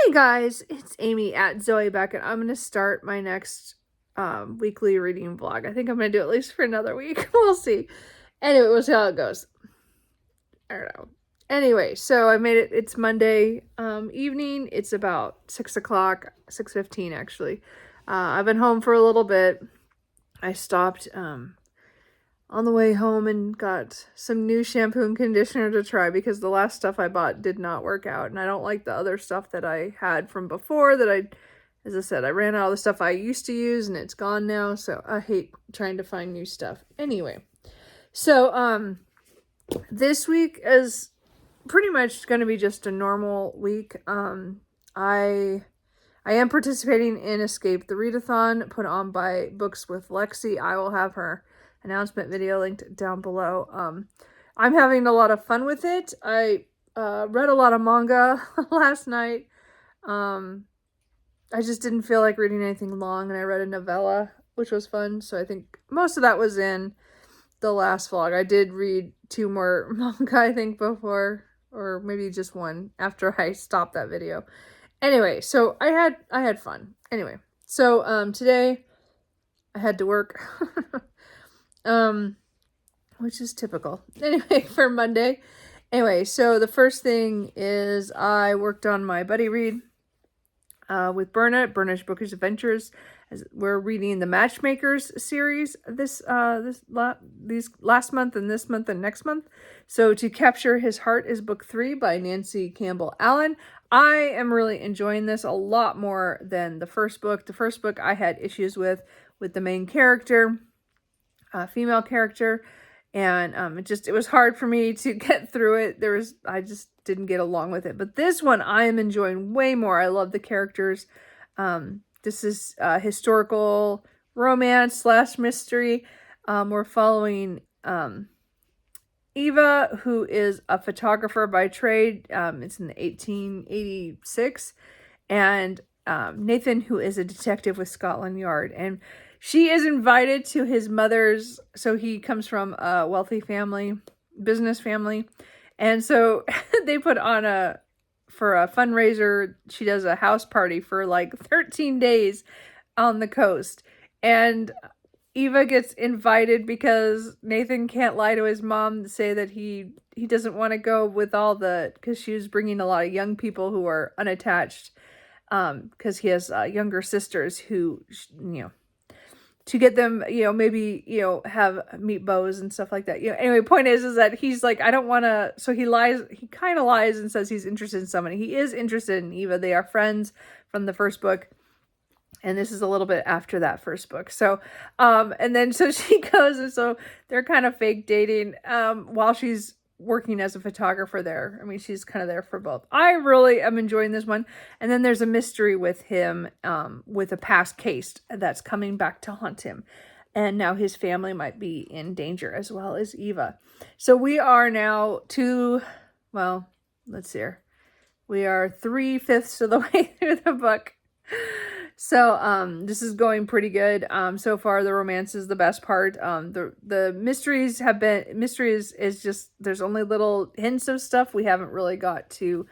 Hey guys, it's Amy at Zoe Beckett. I'm going to start my next weekly reading vlog. I think I'm going to do it at least for another week. We'll see. Anyway, we'll see how it goes. I don't know. Anyway, so I made it. It's Monday evening. It's about 6 o'clock, 6:15 actually. I've been home for a little bit. I stopped on the way home and got some new shampoo and conditioner to try because the last stuff I bought did not work out. And I don't like the other stuff that I had from before that as I said, I ran out of the stuff I used to use and it's gone now. So I hate trying to find new stuff. Anyway, so this week is pretty much going to be just a normal week. I am participating in Escape the Readathon put on by Books with Lexie. I will have her announcement video linked down below. I'm having a lot of fun with it. I read a lot of manga last night. I just didn't feel like reading anything long, and I read a novella, which was fun. So I think most of that was in the last vlog. I did read 2 more manga, I think, before, or maybe just one after I stopped that video. Anyway, so I had fun. Anyway, so today I had to work. Which is typical. Anyway, for Monday. Anyway, so the first thing is I worked on my buddy read with Berna's Bookish Adventures. As we're reading the Matchmakers series these last month and this month and next month. So To Capture His Heart is book 3 by Nancy Campbell Allen. I am really enjoying this a lot more than the first book. The first book I had issues with the main character. Female character, and it was hard for me to get through it. I just didn't get along with it. But this one I am enjoying way more. I love the characters. This is historical romance / mystery. We're following Eva, who is a photographer by trade. It's in 1886, and Nathan, who is a detective with Scotland Yard, and she is invited to his mother's, so he comes from a wealthy family, business family. And so they put on for a fundraiser, she does a house party for like 13 days on the coast. And Eva gets invited because Nathan can't lie to his mom to say that he doesn't want to go with because she was bringing a lot of young people who are unattached, because he has younger sisters who, to get them, maybe, meet bows and stuff like that. Anyway, point is that he's like, I don't want to, so he kind of lies and says he's interested in someone. He is interested in Eva. They are friends from the first book. And this is a little bit after that first book. So, and then, so she goes, and so they're kind of fake dating, while she's working as a photographer there. I mean, she's kind of there for both. I really am enjoying this one. And then there's a mystery with him, with a past case that's coming back to haunt him. And now his family might be in danger as well as Eva. So we are now let's see here. We are 3/5 of the way through the book. So, this is going pretty good. So far the romance is the best part. The mysteries is just, there's only little hints of stuff. We haven't really got to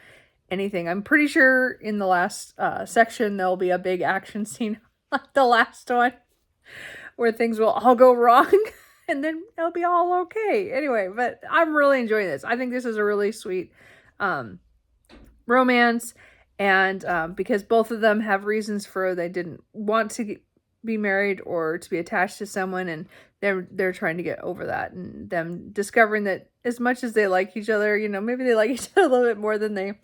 anything. I'm pretty sure in the last, section, there'll be a big action scene like the last one where things will all go wrong and then it'll be all okay. Anyway, but I'm really enjoying this. I think this is a really sweet, romance. And because both of them have reasons for they didn't want to be married or to be attached to someone, and they're trying to get over that, and them discovering that as much as they like each other, maybe they like each other a little bit more than they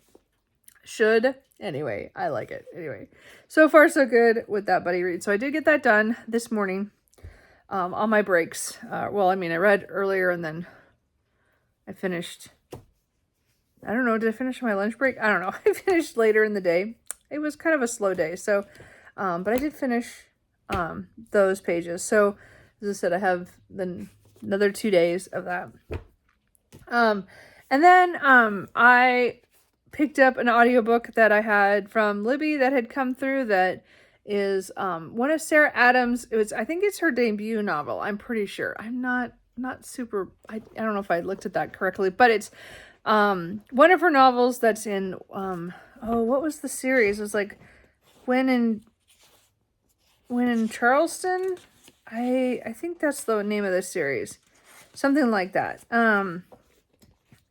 should. Anyway, I like it. Anyway, so far so good with that buddy read. So I did get that done this morning on my breaks. I read earlier and then I finished. I don't know, did I finish my lunch break? I don't know. I finished later in the day. It was kind of a slow day. So, but I did finish those pages. So, as I said, I have another 2 days of that. And then I picked up an audiobook that I had from Libby that had come through that is one of Sarah Adams. I think it's her debut novel. I'm pretty sure. I'm not super, I don't know if I looked at that correctly, but it's One of her novels that's in, what was the series? It was like When in Charleston? I think that's the name of the series. Something like that.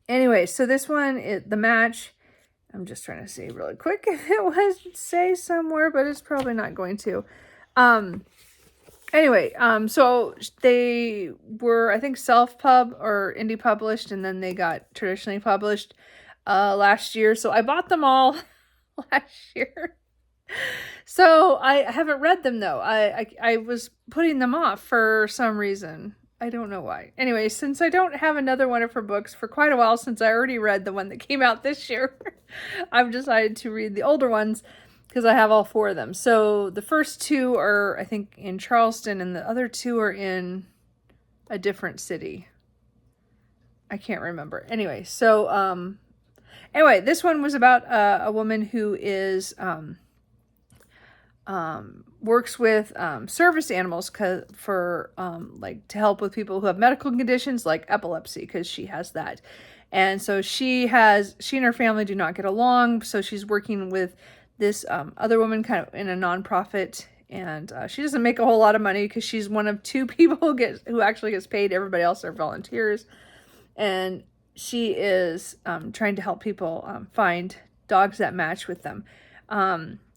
Anyway, so this one, The Match, I'm just trying to see really quick if it was say somewhere, but it's probably not going to. Anyway, so they were, I think, self-pub or indie published, and then they got traditionally published last year. So I bought them all last year. So I haven't read them though. I was putting them off for some reason. I don't know why. Anyway, since I don't have another one of her books for quite a while, since I already read the one that came out this year, I've decided to read the older ones because I have all 4 of them. So the first 2 are, I think, in Charleston, and the other 2 are in a different city. I can't remember. Anyway, so anyway, this one was about a woman who is works with service animals for like to help with people who have medical conditions like epilepsy, because she has that. And so she and her family do not get along, so she's working with this other woman kind of in a nonprofit, and she doesn't make a whole lot of money because she's one of 2 people who actually gets paid. Everybody else are volunteers, and she is trying to help people find dogs that match with them.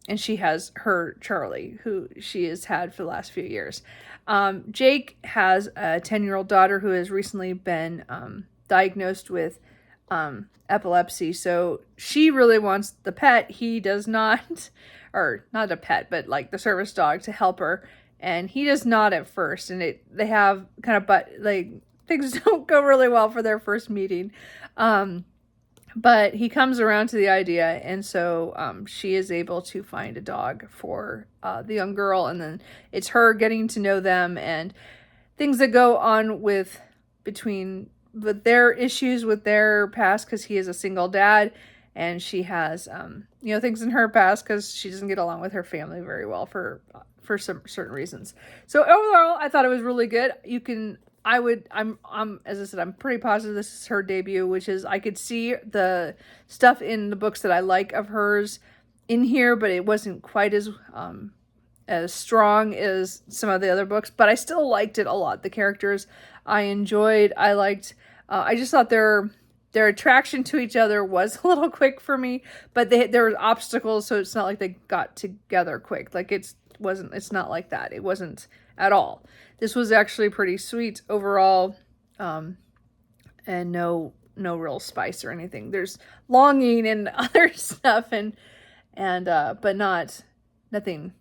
And she has her Charlie, who she has had for the last few years. Jake has a 10-year-old daughter who has recently been diagnosed with epilepsy. So she really wants the pet. He does not, or not a pet, but like the service dog to help her. And he does not at first. And they have kind of, things don't go really well for their first meeting. But he comes around to the idea, and so she is able to find a dog for the young girl, and then it's her getting to know them and things that go on with their issues with their past, because he is a single dad, and she has things in her past because she doesn't get along with her family very well for some certain reasons. So overall, I thought it was really good. As I said, I'm pretty positive this is her debut, which is, I could see the stuff in the books that I like of hers in here, but it wasn't quite as strong as some of the other books, but I still liked it a lot. The characters I enjoyed. I liked, I just thought their attraction to each other was a little quick for me, but there were obstacles, so it's not like they got together quick. Like it's not like that. It wasn't at all. This was actually pretty sweet overall, and no real spice or anything. There's longing and other stuff, but nothing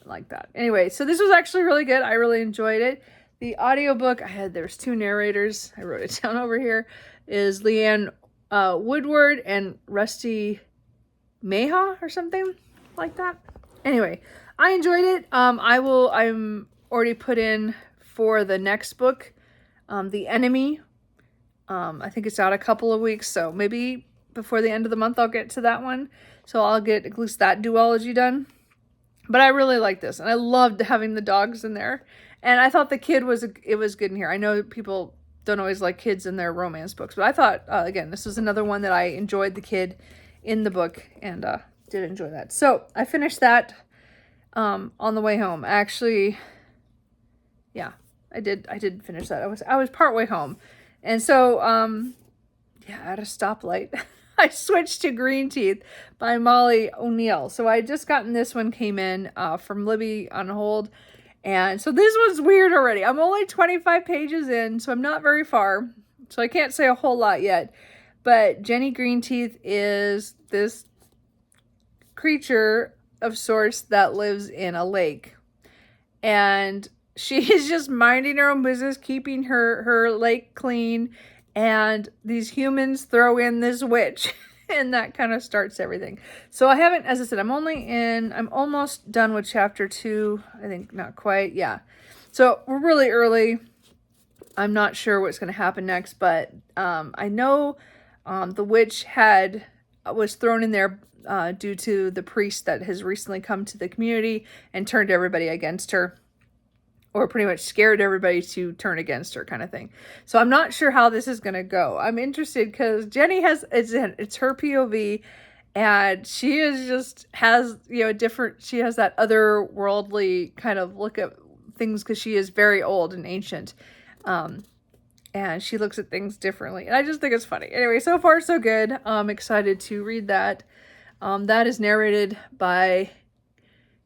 like that. Anyway, so this was actually really good. I really enjoyed it. The audiobook, there's 2 narrators. I wrote it down over here. Is Leanne Woodward and Rusty Mayhaw or something like that. Anyway, I enjoyed it. I'm already put in for the next book, The Enemy. I think it's out a couple of weeks, so maybe before the end of the month I'll get to that one. So I'll get at least that duology done. But I really like this, and I loved having the dogs in there. And I thought the kid was good in here. I know people don't always like kids in their romance books, but I thought, again, this was another one that I enjoyed the kid in the book, and did enjoy that. So I finished that on the way home. Actually, yeah, I did finish that. I was partway home. And so, at a stoplight, I switched to Green Teeth by Molly O'Neill. So I had just gotten this one, came in from Libby on hold. And so this was weird already. I'm only 25 pages in, so I'm not very far. So I can't say a whole lot yet. But Jenny Greenteeth is this creature of sorts that lives in a lake. And she is just minding her own business, keeping her lake clean. And these humans throw in this witch. And that kind of starts everything. So I haven't, as I said, I'm almost done with chapter 2. I think not quite. Yeah. So we're really early. I'm not sure what's going to happen next, but I know the witch was thrown in there due to the priest that has recently come to the community and turned everybody against her. or pretty much scared everybody to turn against her kind of thing. So I'm not sure how this is going to go. I'm interested because Jenny it's her POV, and she has, she has that otherworldly kind of look at things because she is very old and ancient. And she looks at things differently. And I just think it's funny. Anyway, so far so good. I'm excited to read that. That is narrated by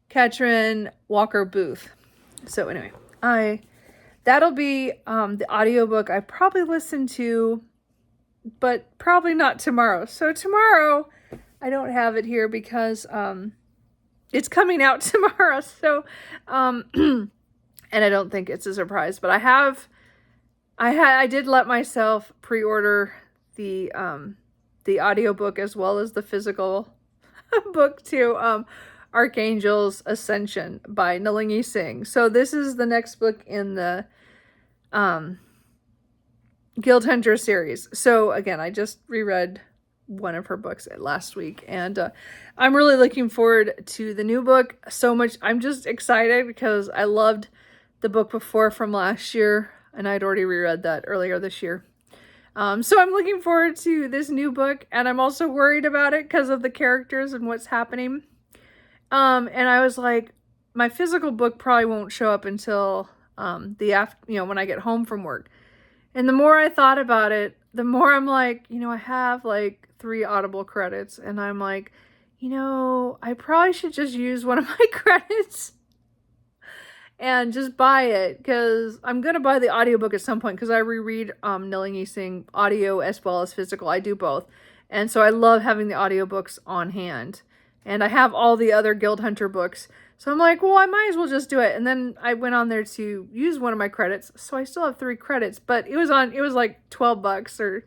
Katrin Walker Booth. So anyway, that'll be the audiobook I probably listen to, but probably not tomorrow. So tomorrow I don't have it here because it's coming out tomorrow. So and I don't think it's a surprise, but I did let myself pre-order the audiobook as well as the physical book to Archangel's Ascension by Nalini Singh. So this is the next book in the Guild Hunter series. So again, I just reread one of her books last week, and I'm really looking forward to the new book so much. I'm just excited because I loved the book before from last year, and I'd already reread that earlier this year. So I'm looking forward to this new book, and I'm also worried about it because of the characters and what's happening. And I was like, my physical book probably won't show up until when I get home from work. And the more I thought about it, the more I'm like, I have like 3 Audible credits, and I'm like, I probably should just use one of my credits and just buy it, because I'm going to buy the audiobook at some point, because I reread Nalini Singh audio as well as physical. I do both. And so I love having the audiobooks on hand. And I have all the other Guild Hunter books. So I'm like, well, I might as well just do it. And then I went on there to use one of my credits. So I still have 3 credits, but it was like $12 or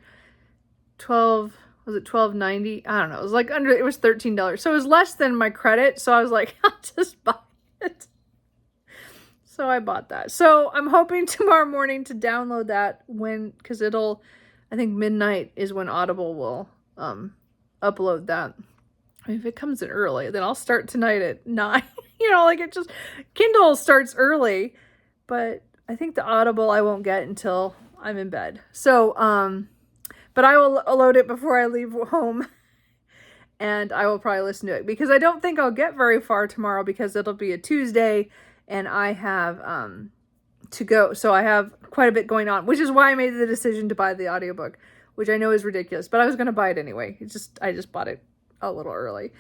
12, was it $12.90? I don't know. It was it was $13. So it was less than my credit. So I was like, I'll just buy it. So I bought that. So I'm hoping tomorrow morning to download that because I think midnight is when Audible will upload that. If it comes in early, then I'll start tonight at 9. Kindle starts early, but I think the Audible I won't get until I'm in bed. So, but I will load it before I leave home, and I will probably listen to it, because I don't think I'll get very far tomorrow, because it'll be a Tuesday and I have to go. So I have quite a bit going on, which is why I made the decision to buy the audiobook, which I know is ridiculous, but I was going to buy it anyway. I just bought it a little early,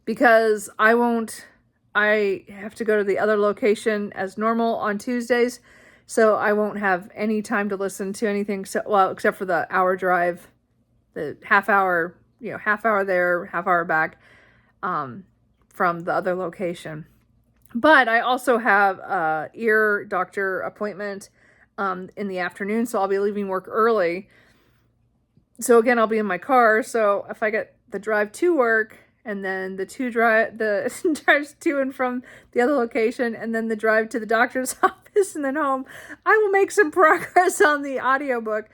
because I have to go to the other location as normal on Tuesdays, so I won't have any time to listen to anything, except for the hour drive, the half hour there, half hour back, from the other location. But I also have a ear doctor appointment in the afternoon, so I'll be leaving work early. So again, I'll be in my car. So if I get the drive to work, and then the drives to and from the other location, and then the drive to the doctor's office, and then home, I will make some progress on the audiobook,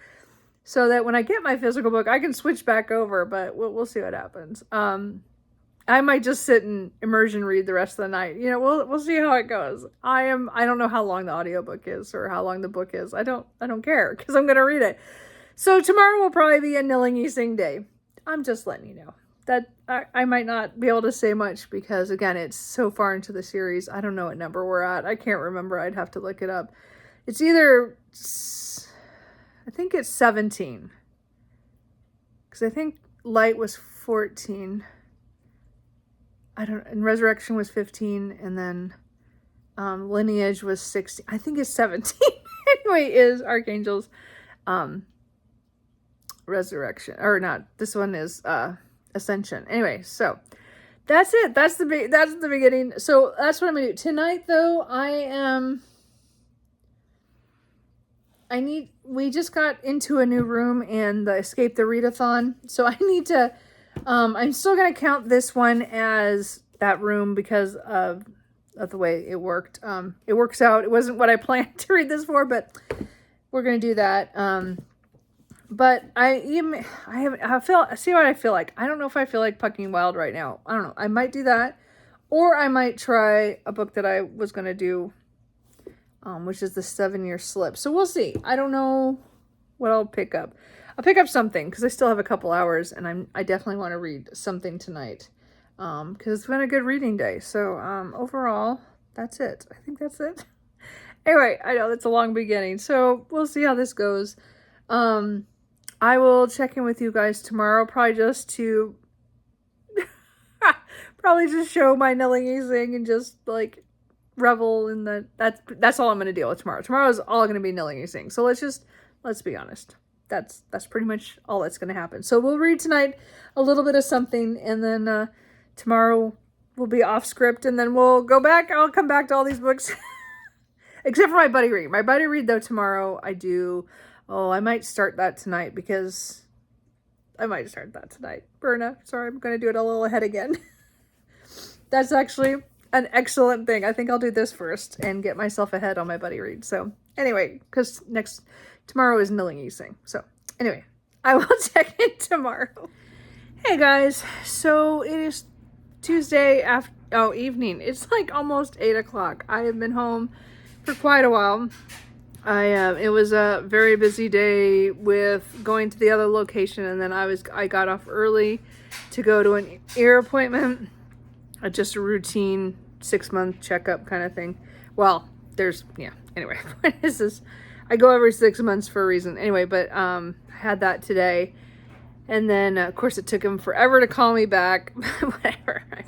so that when I get my physical book, I can switch back over. But we'll see what happens. I might just sit and immersion read the rest of the night. We'll see how it goes. I don't know how long the audiobook is or how long the book is. I don't care, because I'm going to read it. So tomorrow will probably be a Nalini Singh day. I'm just letting you know that I might not be able to say much, because again, it's so far into the series. I don't know what number we're at. I can't remember. I'd have to look it up. It's I think it's 17, because I think Light was 14. And Resurrection was 15, and then Lineage was 16. I think it's 17. Anyway, is Archangel's Resurrection, or not? This one is Ascension. Anyway, so that's it. That's the beginning. So that's what I'm gonna do tonight. Though we just got into a new room and escaped the Readathon, so I need to. I'm still going to count this one as that room because of the way it worked. It works out. It wasn't what I planned to read this for, but we're going to do that. But see what I feel like. I don't know if I feel like Pucking Wild right now. I don't know. I might do that, or I might try a book that I was going to do which is the 7-Year Slip. So we'll see. I don't know what I'll pick up. I'll pick up something because I still have a couple hours, and I definitely want to read something tonight because it's been a good reading day. So overall, that's it. I think that's it. Anyway, I know that's a long beginning, so we'll see how this goes. I will check in with you guys tomorrow, probably just to show my Nillingising and just like revel in the that's all I'm going to deal with tomorrow. Tomorrow is all going to be Nillingising. So let's be honest. That's pretty much all that's going to happen. So we'll read tonight a little bit of something, and then tomorrow we'll be off script, and then we'll go back. I'll come back to all these books. Except for my buddy read. My buddy read, though, tomorrow I do. Oh, I might start that tonight because I might start that tonight. Berna, sorry, I'm going to do it a little ahead again. That's actually an excellent thing. I think I'll do this first and get myself ahead on my buddy read. So anyway, because tomorrow is Nillingising. So anyway, I will check in tomorrow. Hey guys, so it is Tuesday evening. It's like almost 8 o'clock. I have been home for quite a while. It was a very busy day with going to the other location, and then I got off early to go to an ear appointment, just a routine 6-month checkup kind of thing. Well, anyway, what is this? I go every 6 months for a reason. Anyway, but I had that today, and then of course it took him forever to call me back. Whatever. I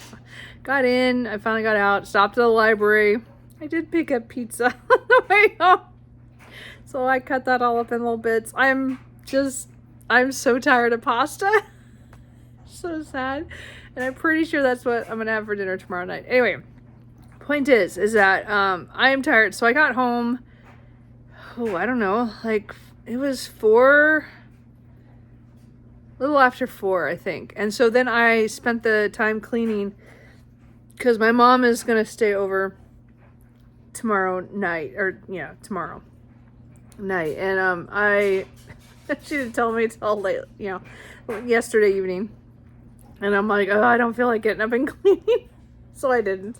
got in, I finally got out, stopped at the library. I did pick up pizza on the way home. So I cut that all up in little bits. I'm so tired of pasta. So sad. And I'm pretty sure that's what I'm going to have for dinner tomorrow night. Anyway, point is that I am tired. So I got home, I don't know, like it was a little after 4, I think. And so then I spent the time cleaning because my mom is going to stay over tomorrow night, and she didn't tell me till late, yesterday evening, and I'm like, oh, I don't feel like getting up and cleaning, so I didn't.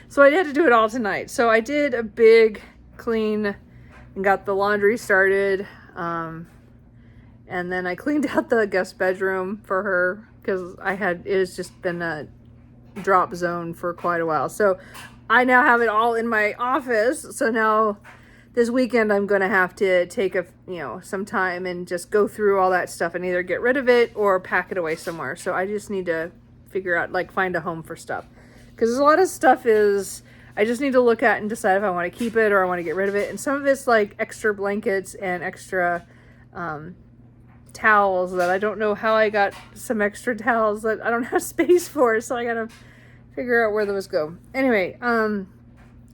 So I had to do it all tonight. So I did a big clean and got the laundry started, and then I cleaned out the guest bedroom for her because it has just been a drop zone for quite a while. So I now have it all in my office. So now this weekend I'm going to have to take some time and just go through all that stuff and either get rid of it or pack it away somewhere. So I just need to figure out, find a home for stuff. Because a lot of stuff I just need to look at and decide if I want to keep it or I want to get rid of it. And some of it's like extra blankets and extra towels that I don't know how I got some extra towels that I don't have space for. So I got to figure out where those go. Anyway,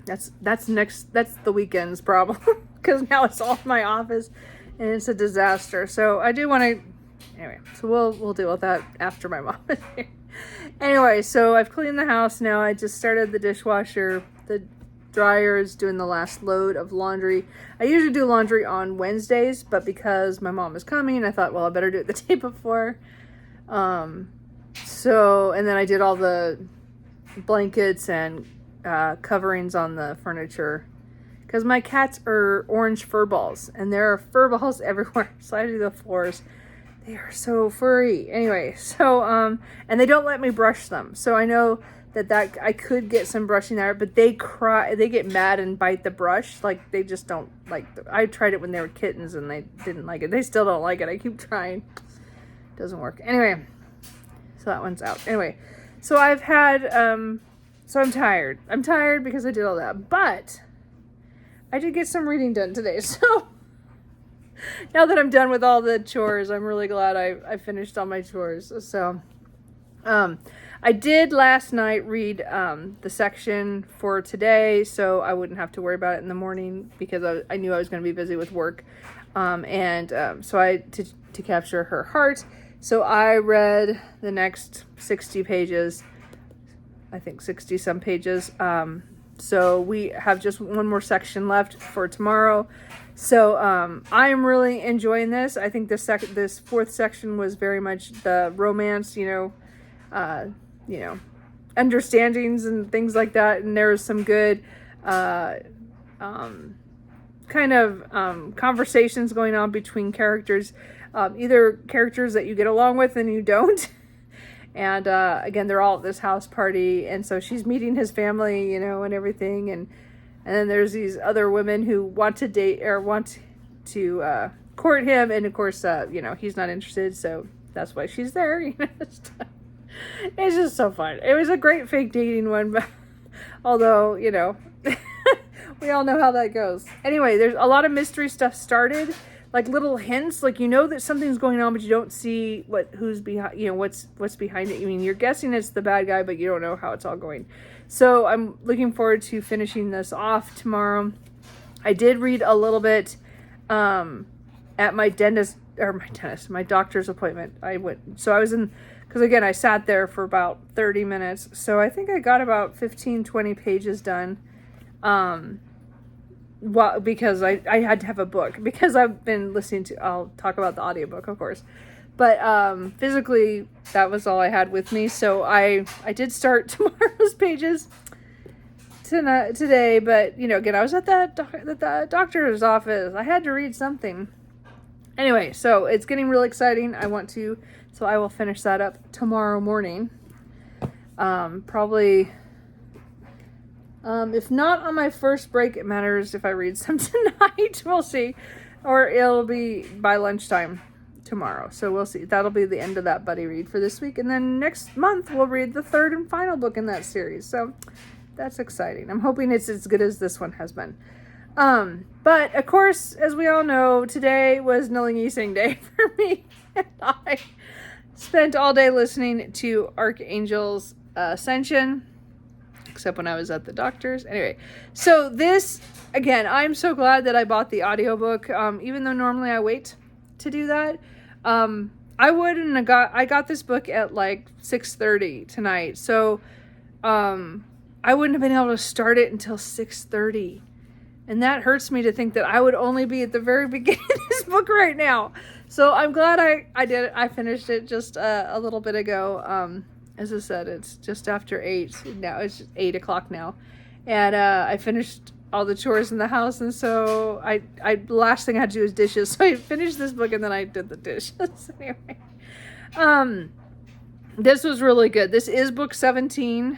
that's the weekend's problem because now it's all in my office and it's a disaster. So I do want to, anyway, so we'll deal with that after my mom is here. Anyway, so I've cleaned the house now. I just started the dishwasher. The dryer is doing the last load of laundry. I usually do laundry on Wednesdays, but because my mom is coming, I thought, well, I better do it the day before. And then I did all the blankets and coverings on the furniture because my cats are orange fur balls and there are fur balls everywhere. So I do the floors. They are so furry. Anyway, so and they don't let me brush them. So I know that I could get some brushing there, but they get mad and bite the brush. Like they just don't like I tried it when they were kittens and they didn't like it. They still don't like it. I keep trying. It doesn't work. Anyway, so that one's out. Anyway, so I've had so I'm tired. I'm tired because I did all that. But I did get some reading done today. So now that I'm done with all the chores, I'm really glad I finished all my chores. So I did last night read the section for today, so I wouldn't have to worry about it in the morning because I knew I was going to be busy with work. So to capture her heart. So I read the next 60 pages. I think 60 some pages. So we have just one more section left for tomorrow. So I am really enjoying this. I think this fourth section was very much the romance, understandings and things like that. And there was some good kind of conversations going on between characters, either characters that you get along with and you don't. And again, they're all at this house party, and so she's meeting his family, you know, and everything. And then there's these other women who want to date or want to court him, and of course, you know, he's not interested, so that's why she's there. You know, it's just so fun. It was a great fake dating one, but although, you know, we all know how that goes. Anyway, there's a lot of mystery stuff started, like little hints, like you know that something's going on, but you don't see who's behind, you know, what's behind it. I mean, you're guessing it's the bad guy, but you don't know how it's all going. So I'm looking forward to finishing this off tomorrow. I did read a little bit at my doctor's appointment. I was in, because again, I sat there for about 30 minutes. So I think I got about 15, 20 pages done. Well, because I had to have a book, because I've been listening to, I'll talk about the audiobook, of course, but physically that was all I had with me. So I did start tomorrow's pages today, but you know, again, I was at the doctor's office. I had to read something. Anyway, so it's getting really exciting. So I will finish that up tomorrow morning. Probably, if not on my first break, it matters if I read some tonight. We'll see. Or it'll be by lunchtime tomorrow. So we'll see. That'll be the end of that buddy read for this week. And then next month, we'll read the third and final book in that series. So that's exciting. I'm hoping it's as good as this one has been. But of course, as we all know, today was Lexie Day for me. And I spent all day listening to Archangel's Ascension, except when I was at the doctor's. Anyway, so this, again, I'm so glad that I bought the audiobook, even though normally I wait to do that. I got this book at like 6:30 tonight, so I wouldn't have been able to start it until 6:30. And that hurts me to think that I would only be at the very beginning of this book right now. So I'm glad I did it. I finished it just a little bit ago. As I said, it's just after 8 now. It's 8 o'clock now. And I finished all the chores in the house. And so the last thing I had to do was dishes. So I finished this book and then I did the dishes. Anyway, this was really good. This is book 17.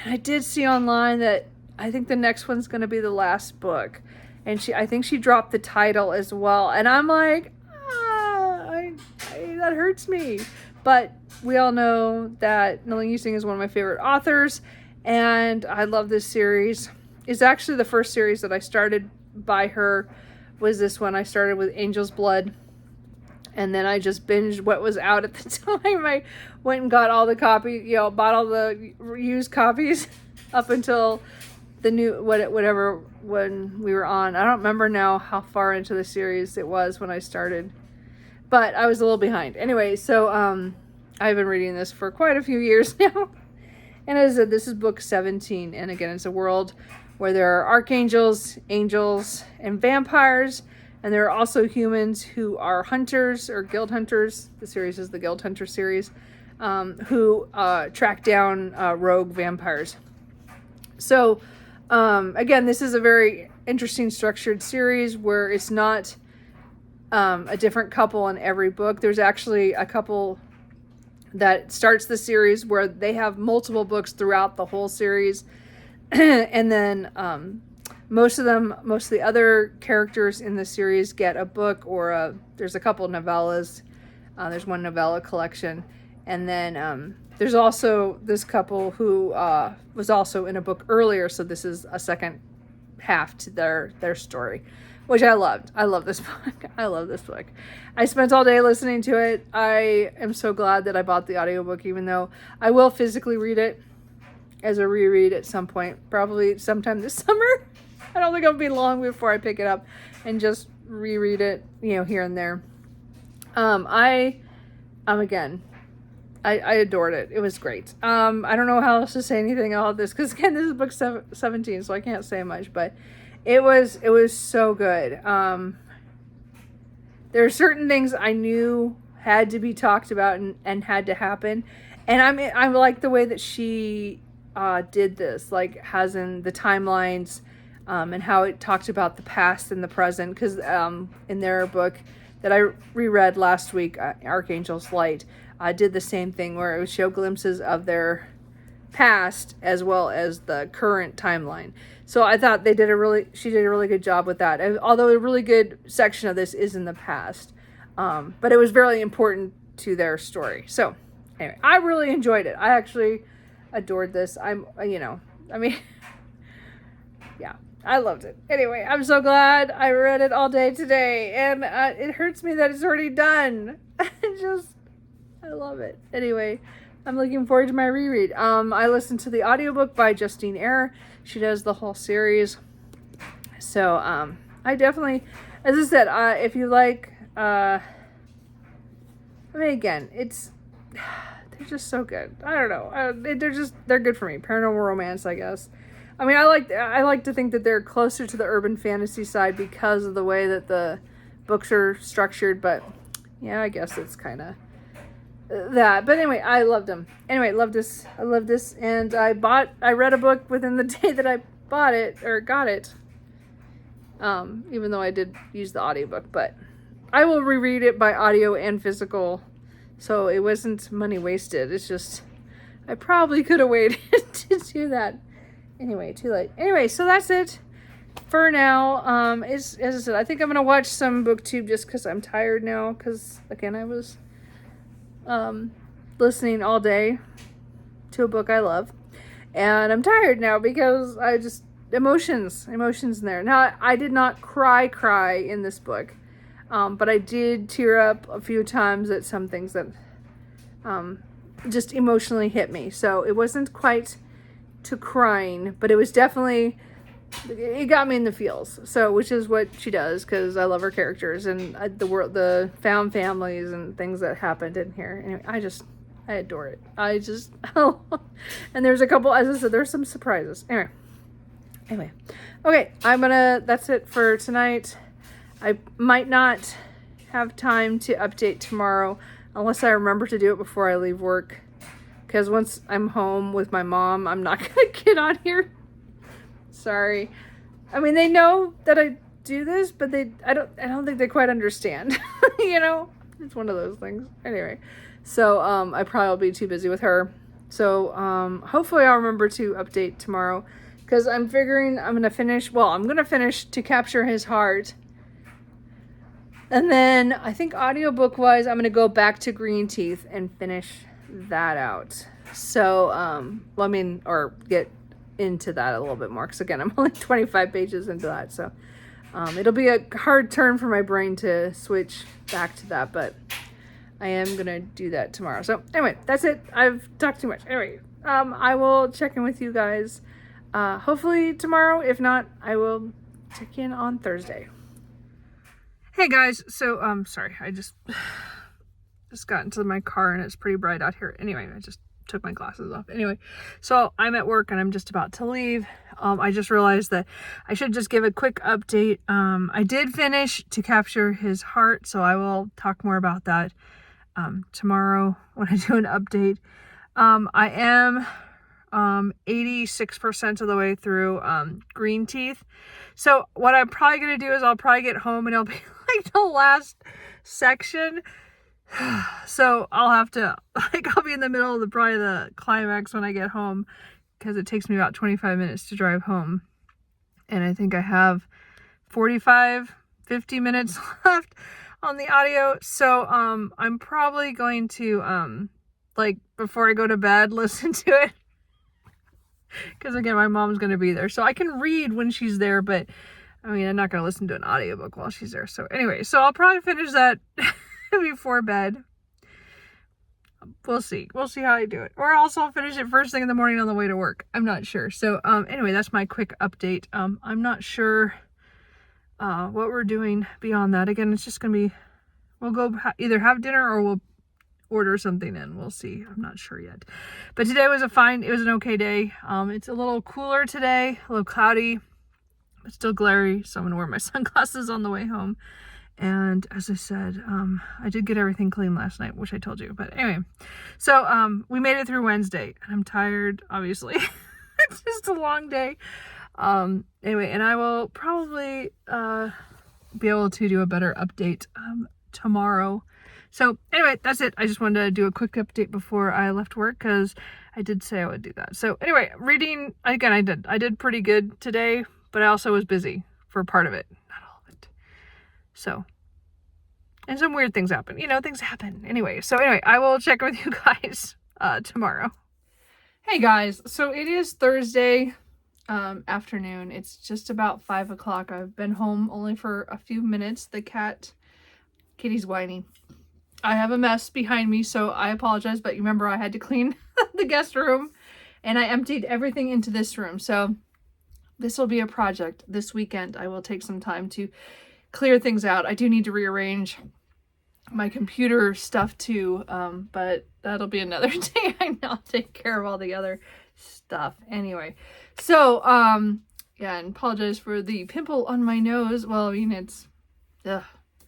And I did see online that I think the next one's going to be the last book. And I think she dropped the title as well. And I'm like, that hurts me. But we all know that Lexie is one of my favorite authors. And I love this series. It's actually the first series that I started by her was this one. I started with Angel's Blood. And then I just binged what was out at the time. I went and got all the copies, you know, bought all the used copies up until the new, whatever, when we were on. I don't remember now how far into the series it was when I started, but I was a little behind. Anyway, so I've been reading this for quite a few years now. And as I said, this is book 17. And again, it's a world where there are archangels, angels, and vampires. And there are also humans who are hunters or guild hunters. The series is the Guild Hunter series, who track down rogue vampires. So, again, this is a very interesting structured series where it's not a different couple in every book. There's actually a couple that starts the series where they have multiple books throughout the whole series. And then most of the other characters in the series get a book or there's a couple novellas. There's one novella collection. And then there's also this couple who was also in a book earlier. So this is a second half to their story, which I loved. I love this book. I love this book. I spent all day listening to it. I am so glad that I bought the audiobook, even though I will physically read it as a reread at some point, probably sometime this summer. I don't think it'll be long before I pick it up and just reread it, you know, here and there. Again, I adored it. It was great. I don't know how else to say anything about this, because again, this is book 17, so I can't say much, but it was so good. There are certain things I knew had to be talked about and had to happen. And I like the way that she did this, like has in the timelines. and how it talked about the past and the present. Because in their book that I reread last week, Archangel's Light, did the same thing where it would show glimpses of their past as well as the current timeline. So I thought she did a really good job with that. And although a really good section of this is in the past, but it was very important to their story. So anyway, I really enjoyed it. I actually adored this. Yeah, I loved it. Anyway, I'm so glad I read it all day today, and it hurts me that it's already done. I love it. Anyway, I'm looking forward to my reread. I listened to the audiobook by Justine Eyre. She does the whole series. So, I definitely, as I said, if you like, again, they're just so good. I don't know. They're good for me. Paranormal romance, I guess. I like to think that they're closer to the urban fantasy side because of the way that the books are structured, but yeah, I guess it's kind of that. But anyway, I loved them. Anyway, I love this, and I read a book within the day that I bought it, or got it, even though I did use the audiobook, but I will reread it by audio and physical, so it wasn't money wasted. It's just, I probably could have waited to do that. Anyway, too late. Anyway, so that's it for now. As I said, I think I'm going to watch some BookTube just because I'm tired now, because, again, I was listening all day to a book I love, and I'm tired now because I just, emotions in there. Now, I did not cry in this book, but I did tear up a few times at some things that just emotionally hit me. So it wasn't quite to crying, but it was definitely, it got me in the feels. So, which is what she does, because I love her characters and the found families and things that happened in here. Anyway, I adore it. And there's a couple, as I said, there's some surprises. Anyway, okay, that's it for tonight. I might not have time to update tomorrow unless I remember to do it before I leave work. Because once I'm home with my mom, I'm not going to get on here. Sorry. I mean, they know that I do this, but I don't think they quite understand. It's one of those things. Anyway, so I probably will be too busy with her. So hopefully I'll remember to update tomorrow. Because I'm figuring I'm going to finish To Capture His Heart. And then I think audiobook-wise, I'm going to go back to Green Teeth and finish that out. So, or get into that a little bit more, because again, I'm only 25 pages into that, so it'll be a hard turn for my brain to switch back to that, but I am gonna do that tomorrow. So anyway, that's it. I've talked too much. Anyway, I will check in with you guys hopefully tomorrow. If not, I will check in on Thursday. Hey guys, so sorry, I just got into my car and it's pretty bright out here. Anyway, I just took my glasses off. Anyway, so I'm at work and I'm just about to leave. I just realized that I should just give a quick update. I did finish To Capture His Heart, so I will talk more about that tomorrow when I do an update. I am 86% of the way through Green Teeth. So what I'm probably going to do is I'll probably get home and it'll be like the last section. So I'll have to, I'll be in the middle of probably the climax when I get home, because it takes me about 25 minutes to drive home. And I think I have 50 minutes left on the audio. So, I'm probably going to, before I go to bed, listen to it. Because again, my mom's going to be there. So I can read when she's there, but I'm not going to listen to an audiobook while she's there. So anyway, so I'll probably finish that before bed. We'll see how I do it, or else I'll finish it first thing in the morning on the way to work. I'm not sure. So anyway, that's my quick update. I'm not sure what we're doing beyond that. Again, it's just gonna be, we'll go either have dinner or we'll order something in. We'll see. I'm not sure yet, but today was it was an okay day. It's a little cooler today, a little cloudy, but still glary, so I'm gonna wear my sunglasses on the way home. And as I said, I did get everything clean last night, which I told you. But anyway, so we made it through Wednesday, and I'm tired, obviously. It's just a long day. Anyway, and I will probably be able to do a better update tomorrow. So anyway, that's it. I just wanted to do a quick update before I left work because I did say I would do that. So anyway, reading, again, I did pretty good today, but I also was busy for part of it, not all of it. So, and some weird things happen. Things happen. Anyway, I will check with you guys tomorrow. Hey guys, so it is Thursday afternoon. It's just about 5 o'clock. I've been home only for a few minutes. The Kitty's whining. I have a mess behind me, so I apologize, but you remember I had to clean the guest room, and I emptied everything into this room. So this will be a project. This weekend, I will take some time to clear things out. I do need to rearrange my computer stuff too, but that'll be another day. I'll take care of all the other stuff. Anyway, so, yeah, and apologize for the pimple on my nose. Well, I mean, it's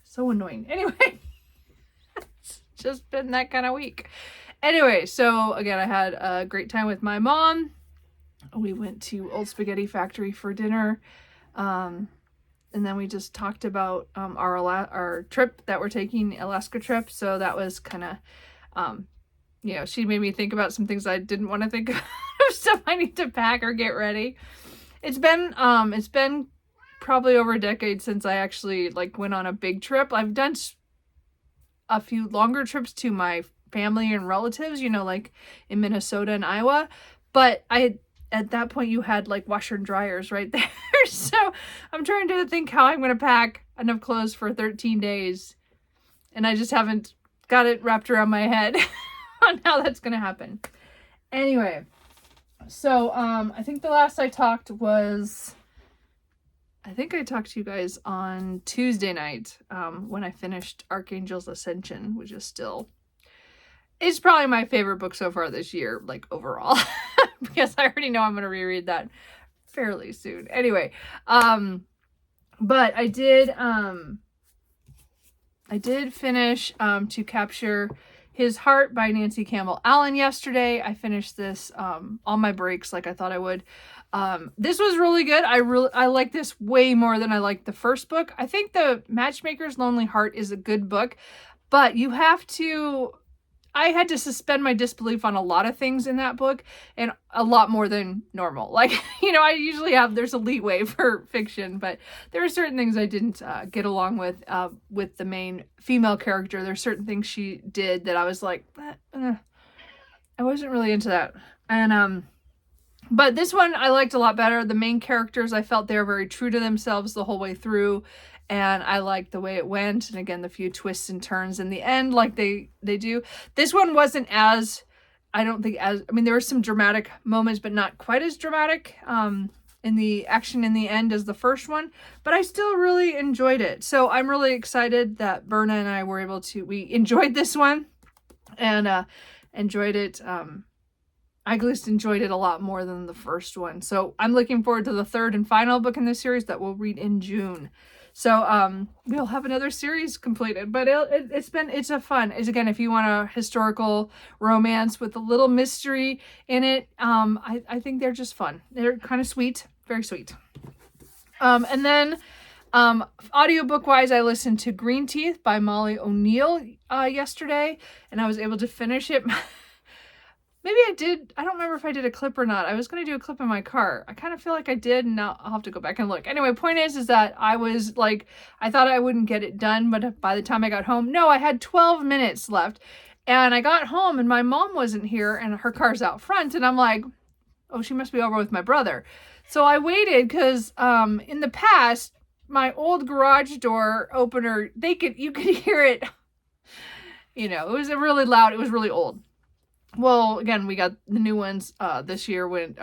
so annoying. Anyway. Just been that kind of week. Anyway, so again, I had a great time with my mom. We went to Old Spaghetti Factory for dinner. And then we just talked about our trip that we're taking, Alaska trip. So that was kind of, she made me think about some things I didn't want to think of, stuff I need to pack or get ready. It's been probably over a decade since I actually went on a big trip. I've done a few longer trips to my family and relatives, like in Minnesota and Iowa. But at that point you had washer and dryers right there. So I'm trying to think how I'm going to pack enough clothes for 13 days. And I just haven't got it wrapped around my head on how that's going to happen. Anyway, so I think the last I talked was... I think I talked to you guys on Tuesday night when I finished Archangel's Ascension, which is it's probably my favorite book so far this year, overall, because I already know I'm going to reread that fairly soon. Anyway, but I did finish To Capture His Heart by Nancy Campbell Allen yesterday. I finished this on my breaks like I thought I would. This was really good. I like this way more than I liked the first book. I think the Matchmaker's Lonely Heart is a good book, but I had to suspend my disbelief on a lot of things in that book, and a lot more than normal. I usually there's a leeway for fiction, but there are certain things I didn't get along with the main female character. There's certain things she did that I was like, I wasn't really into that. And, but this one I liked a lot better. The main characters, I felt they were very true to themselves the whole way through. And I liked the way it went. And again, the few twists and turns in the end, they do. This one wasn't there were some dramatic moments, but not quite as dramatic in the action in the end as the first one. But I still really enjoyed it. So I'm really excited that Berna and I we enjoyed this one. And enjoyed it. I at least enjoyed it a lot more than the first one. So I'm looking forward to the third and final book in this series that we'll read in June. So we'll have another series completed, but it's again, if you want a historical romance with a little mystery in it, I think they're just fun. They're kind of sweet, very sweet. And then audiobook wise, I listened to Green Teeth by Molly O'Neill yesterday, and I was able to finish it. Maybe I did. I don't remember if I did a clip or not. I was going to do a clip in my car. I kind of feel like I did, and now I'll have to go back and look. Anyway, point is that I was I thought I wouldn't get it done, but by the time I got home, no, I had 12 minutes left. And I got home, and my mom wasn't here, and her car's out front, and I'm like, oh, she must be over with my brother. So I waited, because in the past, my old garage door opener, you could hear it. It was really loud. It was really old. Well, again, we got the new ones last year when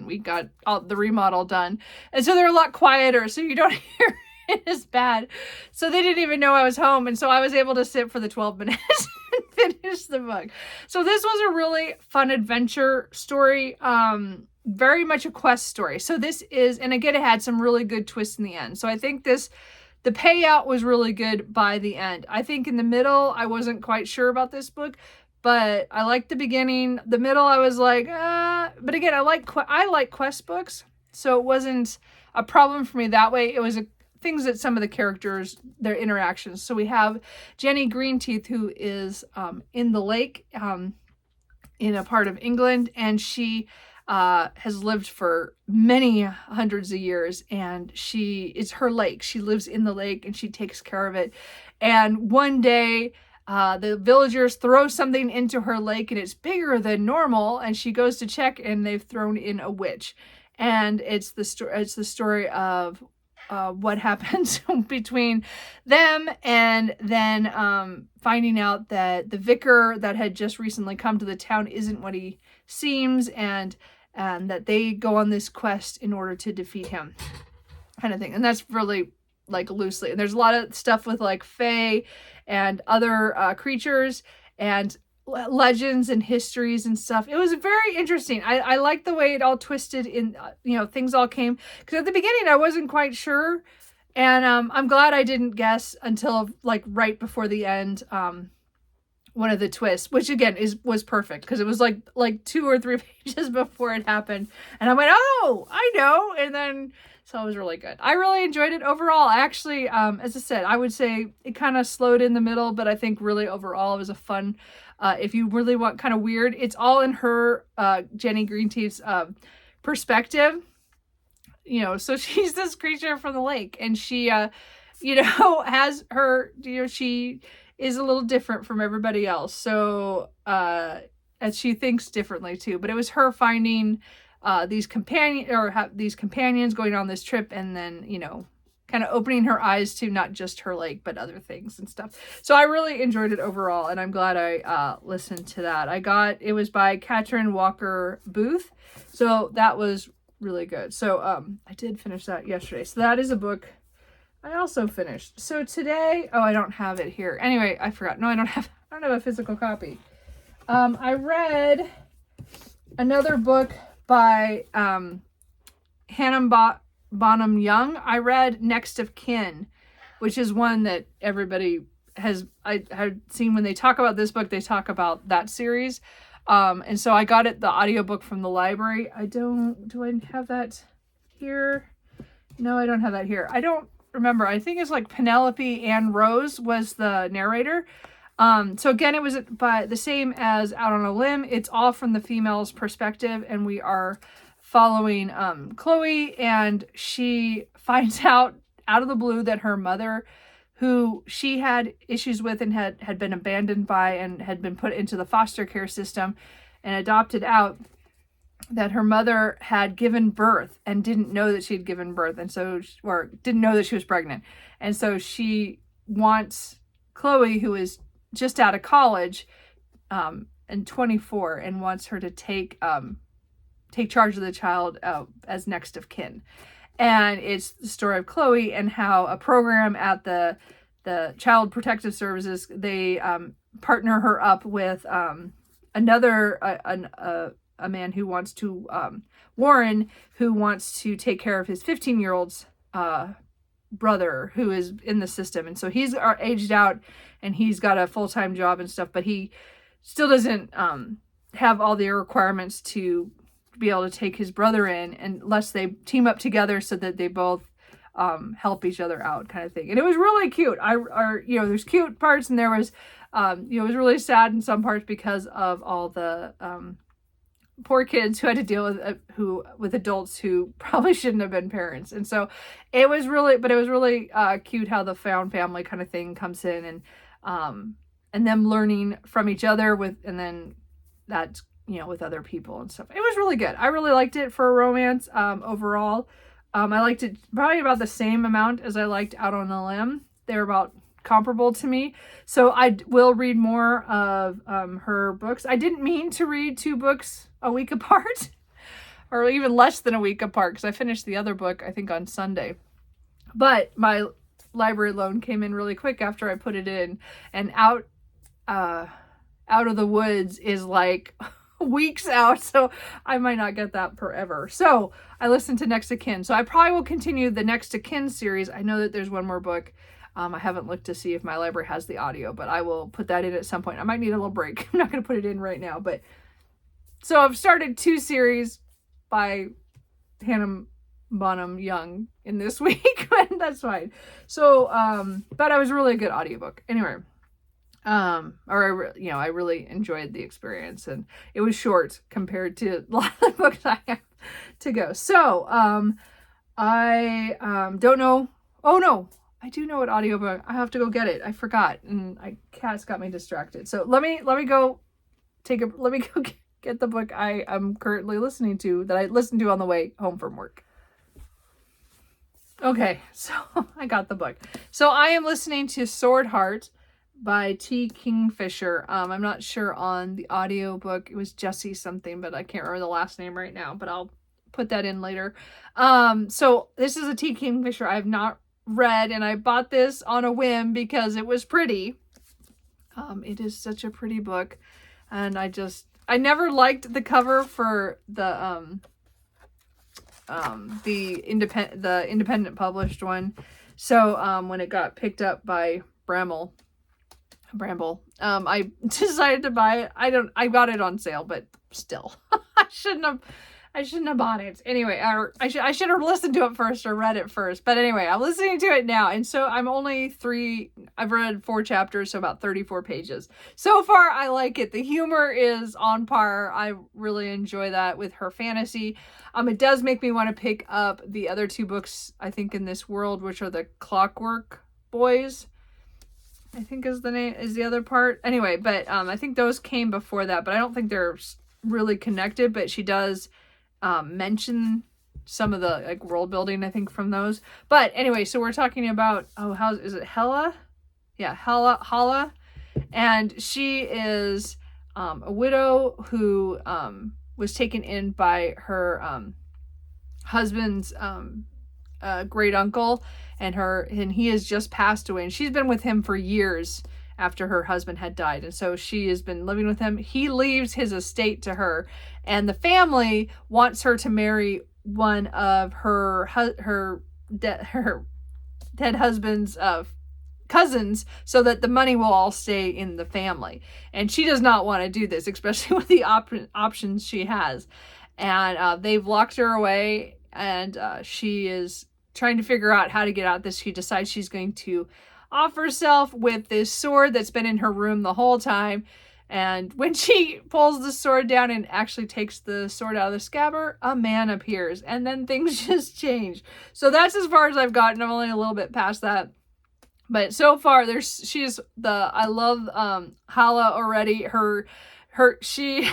we got all the remodel done. And so they're a lot quieter, so you don't hear it as bad. So they didn't even know I was home. And so I was able to sit for the 12 minutes and finish the book. So this was a really fun adventure story. Very much a quest story. So this is, and again, it had some really good twists in the end. So I think the payout was really good by the end. I think in the middle, I wasn't quite sure about this book, but I liked the beginning. The middle, I was like, but again, I like quest books, so it wasn't a problem for me that way. It was things that some of the characters, their interactions. So we have Jenny Greenteeth, who is in the lake in a part of England, and she has lived for many hundreds of years, and it's her lake. She lives in the lake and she takes care of it. And one day, the villagers throw something into her lake and it's bigger than normal, and she goes to check and they've thrown in a witch. And it's the story of what happens between them, and then finding out that the vicar that had just recently come to the town isn't what he seems, and that they go on this quest in order to defeat him, kind of thing. And that's really like loosely. And there's a lot of stuff with like fae and other creatures and legends and histories and stuff. It was very interesting. I like the way it all twisted in, things all came, because at the beginning I wasn't quite sure, and I'm glad I didn't guess until like right before the end, one of the twists, which again was perfect, because it was like 2 or 3 pages before it happened, and I went, oh, I know. And then so it was really good. I really enjoyed it overall. I actually, as I said, I would say it kind of slowed in the middle, but I think really overall it was a fun, if you really want kind of weird, it's all in her, Jenny Greenteeth's perspective. So she's this creature from the lake, and she, has her, she is a little different from everybody else. So, and she thinks differently too, but it was her finding these companions going on this trip, and then, kind of opening her eyes to not just her lake, but other things and stuff. So I really enjoyed it overall, and I'm glad I listened to that. It was by Catherine Walker Booth. So that was really good. So I did finish that yesterday. So that is a book I also finished. So today, I don't have it here. Anyway, I forgot. No, I don't have a physical copy. I read another book by Hannah Bonham Young. I read Next of Kin, which is one that everybody I had seen when they talk about this book, they talk about that series. And so I got the audiobook from the library. Do I have that here? No, I don't have that here. I don't remember. I think it's like Penelope Ann Rose was the narrator. So again, it was by the same as Out on a Limb. It's all from the female's perspective, and we are following Chloe, and she finds out of the blue that her mother, who she had issues with and had been abandoned by and had been put into the foster care system and adopted out, that her mother had given birth and didn't know that she had given birth, and so, or didn't know that she was pregnant. And so she wants Chloe, who is just out of college, and 24, and wants her to take charge of the child as next of kin. And it's the story of Chloe and how a program at the Child Protective Services, they partner her up with a man who wants to, Warren, who wants to take care of his 15-year-old's brother who is in the system. And so he's aged out and he's got a full-time job and stuff, but he still doesn't have all the requirements to be able to take his brother in unless they team up together so that they both help each other out, kind of thing. And it was really cute. There's cute parts, and there was, it was really sad in some parts because of all the poor kids who had to deal with adults who probably shouldn't have been parents. And so it was really cute how the found family kind of thing comes in, and them learning from each other with other people and stuff. It was really good. I really liked it for a romance overall. I liked it probably about the same amount as I liked Out on a Limb. They're about comparable to me. So I will read more of her books. I didn't mean to read 2 books a week apart, or even less than a week apart, because I finished the other book, I think, on Sunday. But my library loan came in really quick after I put it in, and Out of the Woods is like weeks out, so I might not get that forever. So I listened to Next of Kin. So I probably will continue the Next of Kin series. I know that there's one more book. I haven't looked to see if my library has the audio, but I will put that in at some point. I might need a little break. I'm not going to put it in right now, but So I've started 2 series by Hannah Bonham Young in this week, but that's fine. So, but it was really a good audiobook. Anyway, I really enjoyed the experience, and it was short compared to a lot of the books I have to go. So, I don't know. Oh no, I do know what audiobook. I have to go get it. I forgot, and cat's got me distracted. So let me go get the book I am currently listening to, that I listened to on the way home from work. Okay, so I got the book. So I am listening to Sword Heart by T. Kingfisher. I'm not sure on the audiobook. It was Jesse something, but I can't remember the last name right now, but I'll put that in later. So this is a T. Kingfisher I have not read, and I bought this on a whim because it was pretty. It is such a pretty book, and I never liked the cover for the independent published one. So when it got picked up by Bramble, I decided to buy it. I got it on sale, but still, I shouldn't have bought it. Anyway, I should have listened to it first or read it first. But anyway, I'm listening to it now. And so I've read 4 chapters, so about 34 pages. So far, I like it. The humor is on par. I really enjoy that with her fantasy. It does make me want to pick up the other 2 books, I think, in this world, which are the Clockwork Boys, I think is the other part. Anyway, but I think those came before that, but I don't think they're really connected. But she does mention some of the world building, I think, from those. But anyway, so we're talking about, how is it, Hella? Yeah, Hala. And she is a widow who was taken in by her husband's great uncle, and he has just passed away, and she's been with him for years after her husband had died, and so she has been living with him. He leaves his estate to her, and the family wants her to marry one of her dead husband's cousins, so that the money will all stay in the family. And she does not want to do this, especially with the options she has. And they've locked her away, and she is trying to figure out how to get out of this. She decides she's going to off herself with this sword that's been in her room the whole time. And when she pulls the sword down and actually takes the sword out of the scabbard, a man appears, and then things just change. So that's as far as I've gotten. I'm only a little bit past that. But so far, I love Hala already. She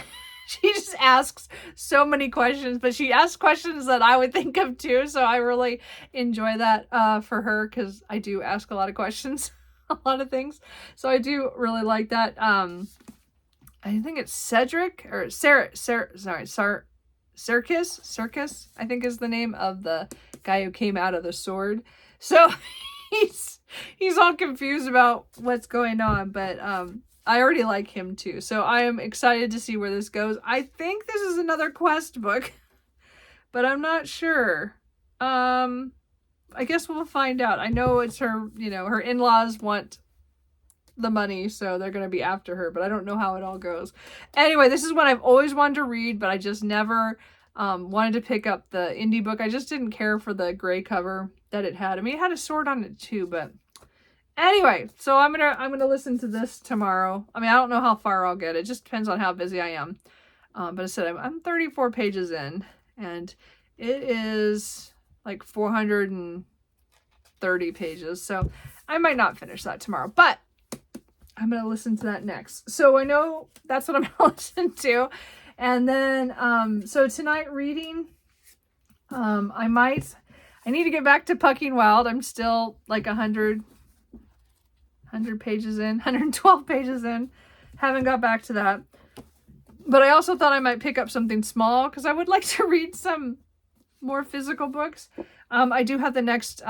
just asks so many questions, but she asks questions that I would think of too. So I really enjoy that for her, because I do ask a lot of questions, a lot of things. So I do really like that. I think it's Cedric or Circus, I think is the name of the guy who came out of the sword. So he's all confused about what's going on, but I already like him too. So I am excited to see where this goes. I think this is another quest book, but I'm not sure. I guess we'll find out. I know it's her, her in-laws want the money, so they're going to be after her, but I don't know how it all goes. Anyway, this is one I've always wanted to read, but I just never wanted to pick up the indie book. I just didn't care for the gray cover that it had. I mean, it had a sword on it too, but anyway, so I'm gonna listen to this tomorrow. I mean, I don't know how far I'll get. It just depends on how busy I am. But I said I'm 34 pages in, and it is like 430 pages. So I might not finish that tomorrow, but I'm gonna listen to that next. So I know that's what I'm gonna listen to. And then so tonight reading, I need to get back to Pucking Wild. I'm still like 100 pages in, 112 pages in. Haven't got back to that. But I also thought I might pick up something small, because I would like to read some more physical books. I do have the next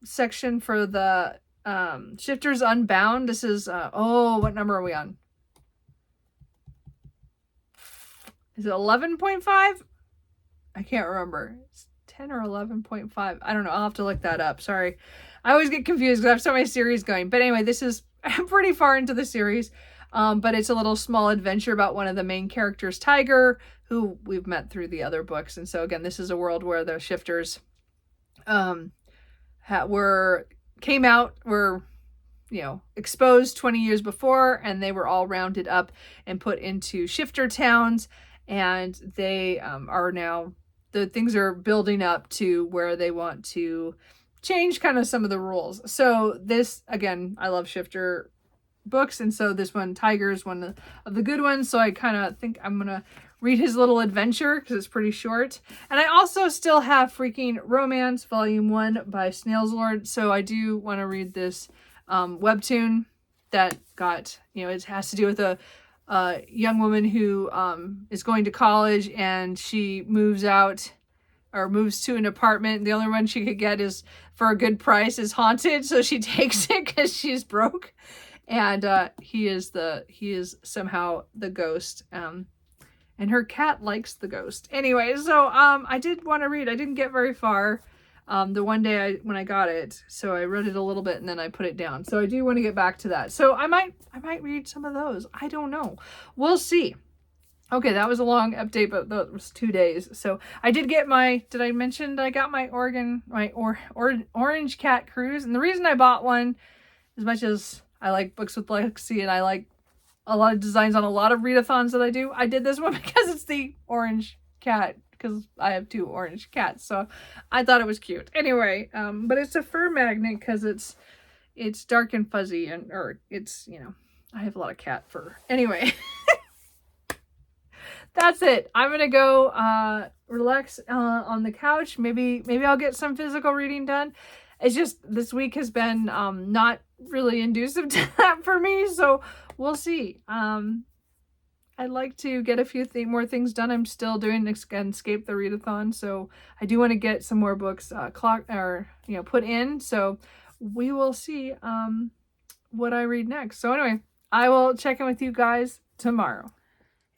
section for the Shifters Unbound. This is, what number are we on? Is it 11.5? I can't remember. It's 10 or 11.5. I don't know. I'll have to look that up. Sorry. I always get confused because I have so many series going. But anyway, this is pretty far into the series. But it's a little small adventure about one of the main characters, Tiger, who we've met through the other books. And so again, this is a world where the shifters were exposed 20 years before, and they were all rounded up and put into shifter towns, and they are now, the things are building up to where they want to change kind of some of the rules. So this, again, I love shifter books, and so this one, Tiger, is one of the good ones, so I kind of think I'm gonna read his little adventure because it's pretty short. And I also still have freaking Romance Volume 1 by Snail's Lord, so I do want to read this webtoon that got, it has to do with a young woman who is going to college, and she moves out, or moves to an apartment. The only one she could get is for a good price is haunted, so she takes it because she's broke. And he is somehow the ghost. And her cat likes the ghost. Anyway, so I did want to read. I didn't get very far the one day when I got it. So I read it a little bit and then I put it down. So I do want to get back to that. So I might read some of those. I don't know. We'll see. Okay, that was a long update, but that was 2 days. So I did get did I mention that I got my Orange Cat Cruise? And the reason I bought one, as much as I like books with Lexie and I like a lot of designs on a lot of readathons that I do, I did this one because it's the orange cat, because I have 2 orange cats. So I thought it was cute. Anyway, but it's a fur magnet because it's dark and fuzzy, or it's, I have a lot of cat fur. Anyway. That's it. I'm gonna go relax on the couch. Maybe I'll get some physical reading done. It's just this week has been not really conducive to that for me, so we'll see. I'd like to get a few more things done. I'm still doing Escape the Readathon, so I do want to get some more books put in. So we will see what I read next. So anyway, I will check in with you guys tomorrow.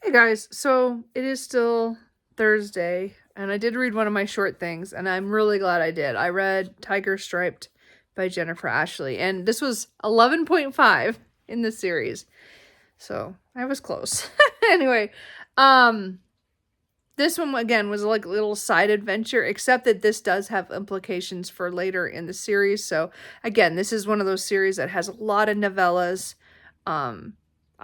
Hey guys, so it is still Thursday, and I did read one of my short things, and I'm really glad I did. I read Tiger Striped by Jennifer Ashley, and this was 11.5 in the series, so I was close. Anyway, this one, again, was like a little side adventure, except that this does have implications for later in the series. So, again, this is one of those series that has a lot of novellas.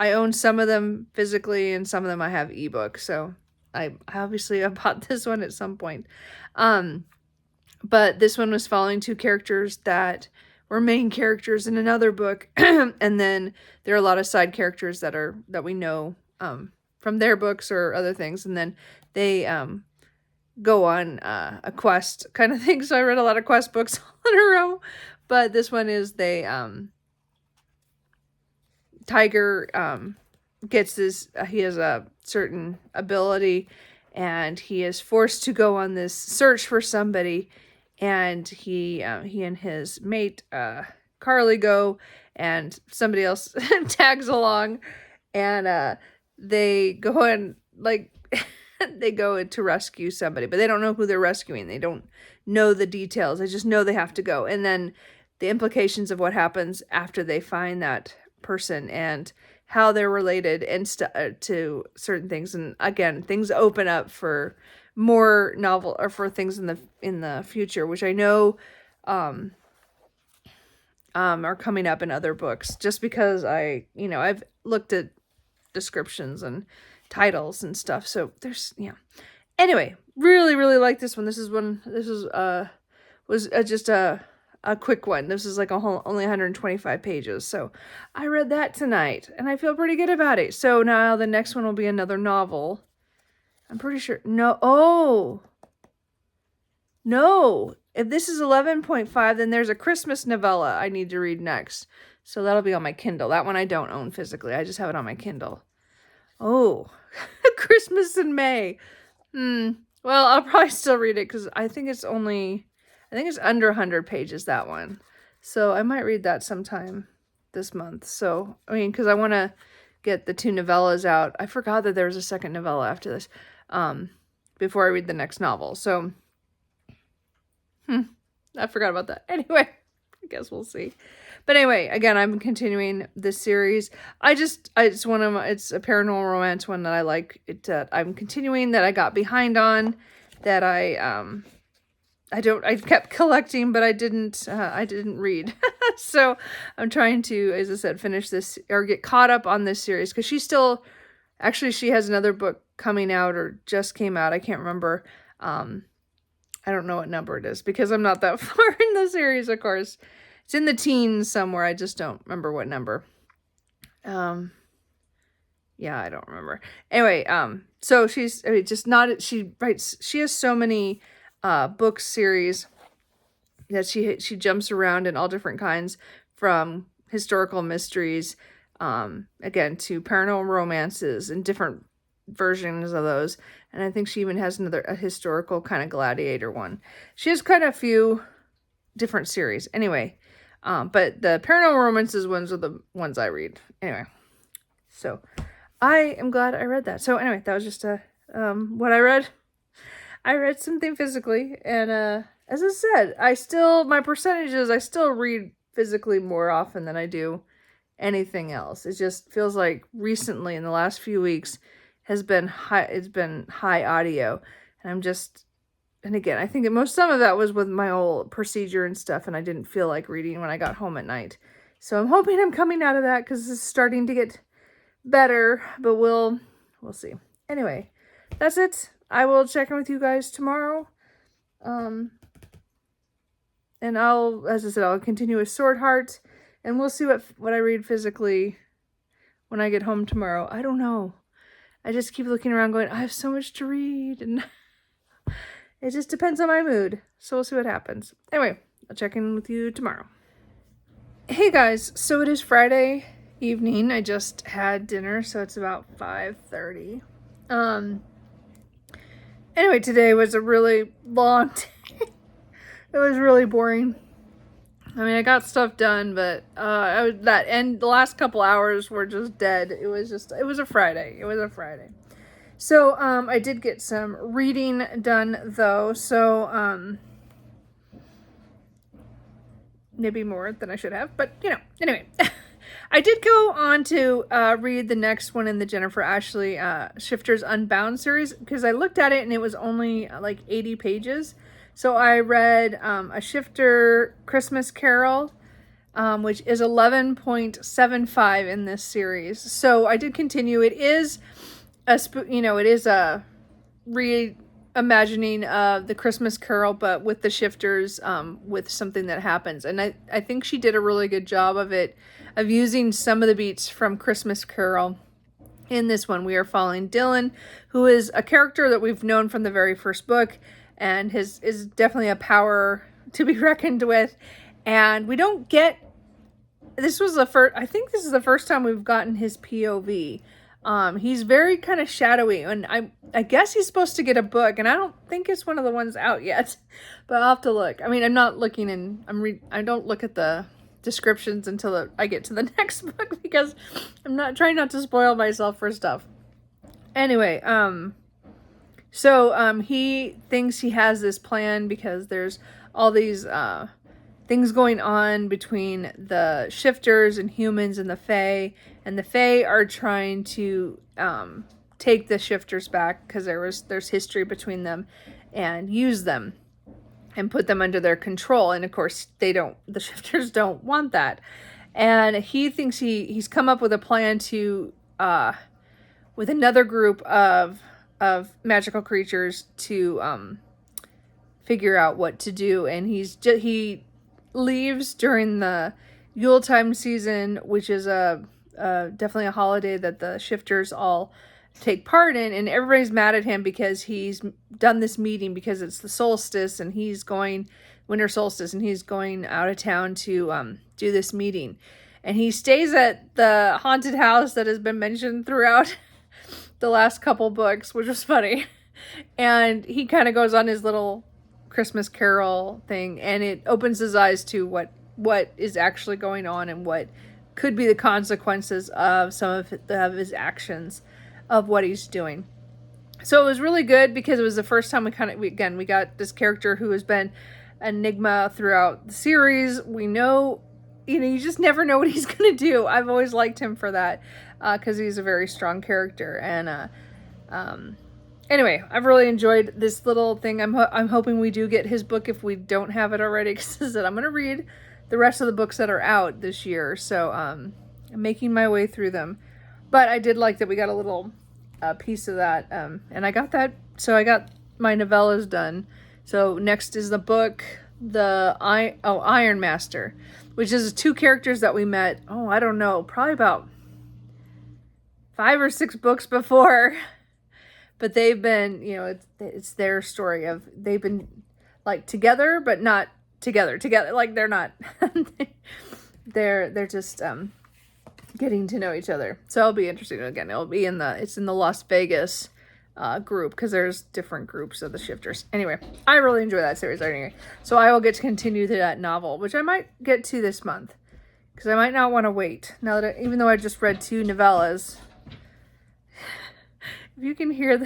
I own some of them physically, and some of them I have ebooks. So I obviously bought this one at some point. But this one was following 2 characters that were main characters in another book. And then there are a lot of side characters that we know from their books or other things. And then they go on a quest kind of thing. So I read a lot of quest books all in a row. But this one is Tiger gets this, he has a certain ability, and he is forced to go on this search for somebody, and he and his mate, Carly, go, and somebody else tags along, and they go and, they go to rescue somebody, but they don't know who they're rescuing. They don't know the details. They just know they have to go. And then the implications of what happens after they find that person and how they're related and to certain things. And again, things open up for more novel, or for things in the future, which I know are coming up in other books, just because I've looked at descriptions and titles and stuff. So there's, anyway, really, really like this one. This was just a quick one. This is like only 125 pages. So I read that tonight, and I feel pretty good about it. So now the next one will be another novel. I'm pretty sure. No. If this is 11.5, then there's a Christmas novella I need to read next. So that'll be on my Kindle. That one I don't own physically. I just have it on my Kindle. Oh, Christmas in May. Well, I'll probably still read it because I think it's under 100 pages, that one. So I might read that sometime this month. So, because I want to get the 2 novellas out. I forgot that there was a second novella after this, before I read the next novel. So, I forgot about that. Anyway, I guess we'll see. But anyway, again, I'm continuing this series. It's it's a paranormal romance one that I like. I'm continuing, that I got behind on, that I kept collecting, but I didn't read. So I'm trying to, as I said, finish this or get caught up on this series, because she has another book coming out or just came out. I can't remember. I don't know what number it is because I'm not that far in the series, of course. It's in the teens somewhere. I just don't remember what number. Yeah, I don't remember. Anyway, so she has so many book series that she jumps around in all different kinds, from historical mysteries, again, to paranormal romances and different versions of those. And I think she even has a historical kind of gladiator one. She has quite a few different series. Anyway, but the paranormal romances ones are the ones I read. Anyway, so I am glad I read that. So anyway, that was just what I read. I read something physically, and as I said, I still read physically more often than I do anything else. It just feels like recently, in the last few weeks, it's been high audio, and again, I think some of that was with my old procedure and stuff, and I didn't feel like reading when I got home at night. So I'm hoping I'm coming out of that, because it's starting to get better, but we'll see. Anyway, that's it. I will check in with you guys tomorrow. And as I said, I'll continue with Sword Heart, and we'll see what I read physically when I get home tomorrow. I don't know. I just keep looking around going, I have so much to read, and it just depends on my mood. So we'll see what happens. Anyway, I'll check in with you tomorrow. Hey guys, so it is Friday evening. I just had dinner, so it's about 5:30. Anyway, today was a really long day. It was really boring. I mean, I got stuff done, but the last couple hours were just dead. It was a Friday. So, I did get some reading done, though. So, maybe more than I should have, but anyway. I did go on to read the next one in the Jennifer Ashley Shifters Unbound series, because I looked at it and it was only like 80 pages. So I read A Shifter Christmas Carol, which is 11.75 in this series. So I did continue. It is a reimagining of the Christmas Carol, but with the shifters, with something that happens. And I think she did a really good job of using some of the beats from Christmas Carol in this one. We are following Dylan, who is a character that we've known from the very first book, and is definitely a power to be reckoned with. And we don't get, I think this is the first time we've gotten his POV. He's very kind of shadowy, and I guess he's supposed to get a book, and I don't think it's one of the ones out yet, but I'll have to look. I mean, I'm not looking I don't look at the descriptions until I get to the next book, because I'm trying not to spoil myself for stuff. Anyway, so he thinks he has this plan because there's all these things going on between the shifters and humans and the Fae. And the Fae are trying to take the shifters back, because there's history between them, and use them and put them under their control. And of course the shifters don't want that. And he thinks he's come up with a plan to with another group of magical creatures to figure out what to do. And he leaves during the Yuletime season, which is definitely a holiday that the shifters all take part in, and everybody's mad at him because he's done this meeting, because it's the solstice and winter solstice, and he's going out of town to do this meeting. And he stays at the haunted house that has been mentioned throughout the last couple books, which was funny. And he kind of goes on his little Christmas Carol thing, and it opens his eyes to what is actually going on, and what could be the consequences of some of his actions, of what he's doing. So it was really good, because it was the first time we got this character who has been enigma throughout the series. We know you know, you just never know what he's going to do. I've always liked him for that, because he's a very strong character. And anyway, I've really enjoyed this little thing. I'm hoping we do get his book if we don't have it already, because I'm going to read the rest of the books that are out this year. So I'm making my way through them. But I did like that we got a little piece of that. And I got that. So I got my novellas done. So next is the book, Iron Master, which is 2 characters that we met, I don't know, probably about 5 or 6 books before. But they've been, you know, it's their story of they've been like together, but not together. Like they're not, they're just getting to know each other. So it'll be interesting. Again, it's in the Las Vegas group, because there's different groups of the shifters. Anyway, I really enjoy that series anyway. So I will get to continue to that novel, which I might get to this month, because I might not want to wait. Now that even though I just read 2 novellas, if you can hear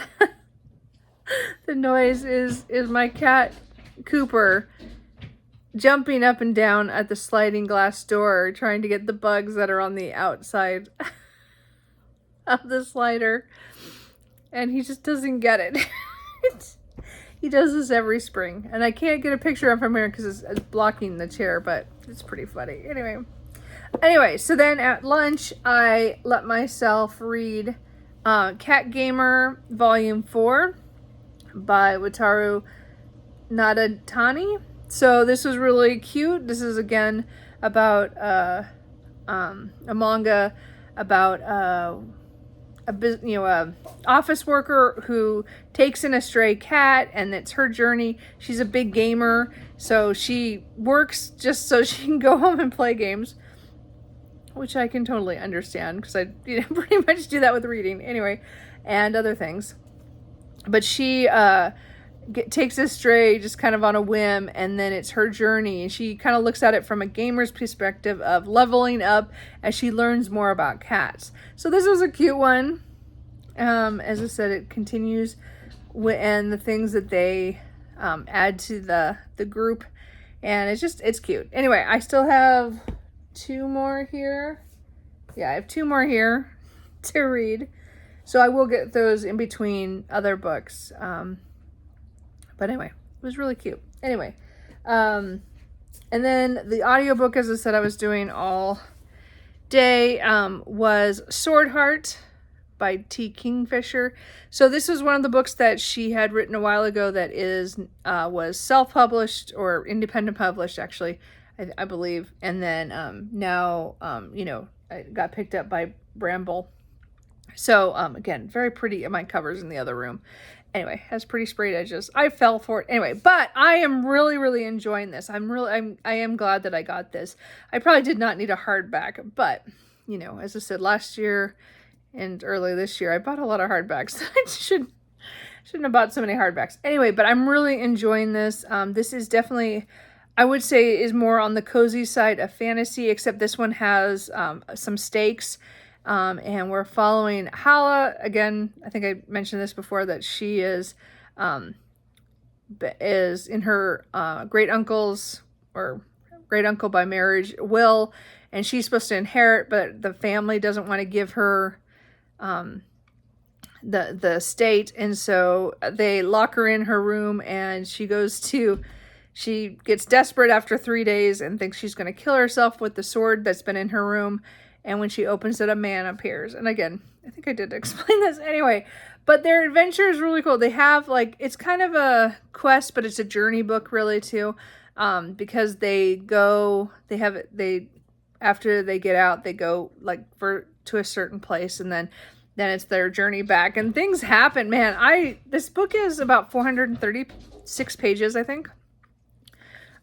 the noise is my cat Cooper jumping up and down at the sliding glass door, trying to get the bugs that are on the outside of the slider. And he just doesn't get it. He does this every spring. And I can't get a picture of him here because it's blocking the chair, but it's pretty funny. Anyway, so then at lunch, I let myself read Cat Gamer Volume 4 by Wataru Nadatani. So this was really cute. This is, again, about a manga about a office worker who takes in a stray cat, and it's her journey. She's a big gamer, so she works just so she can go home and play games, which I can totally understand, because I pretty much do that with reading anyway, and other things. But she takes a stray just kind of on a whim, and then it's her journey, and she kind of looks at it from a gamer's perspective of leveling up as she learns more about cats. So this was a cute one. As I said, it continues and the things that they add to the group, and it's cute. Anyway, I still have 2 more here. Yeah, I have 2 more here to read, so I will get those in between other books. But anyway, it was really cute. Anyway, and then the audiobook, as I said, I was doing all day, was Sword Heart by T. Kingfisher. So this was one of the books that she had written a while ago that was self-published, or independent published, actually, I believe. And then now, it got picked up by Bramble. So, again, very pretty. My cover's in the other room. Anyway, has pretty sprayed edges. I fell for it. Anyway, but I am really, really enjoying this. I am glad that I got this. I probably did not need a hardback, but, as I said, last year and early this year, I bought a lot of hardbacks. I shouldn't have bought so many hardbacks. Anyway, but I'm really enjoying this. This is definitely, I would say, is more on the cozy side of fantasy, except this one has some stakes. And we're following Hala. Again, I think I mentioned this before, that she is in her great uncle's, or great uncle by marriage, will, and she's supposed to inherit, but the family doesn't want to give her the estate, and so they lock her in her room, and she gets desperate after 3 days and thinks she's going to kill herself with the sword that's been in her room. And when she opens it, a man appears. And again, I think I did explain this anyway. But their adventure is really cool. They have, it's kind of a quest, but it's a journey book really too. Because after they get out, they go to a certain place, and then it's their journey back. And things happen, man. This book is about 436 pages, I think.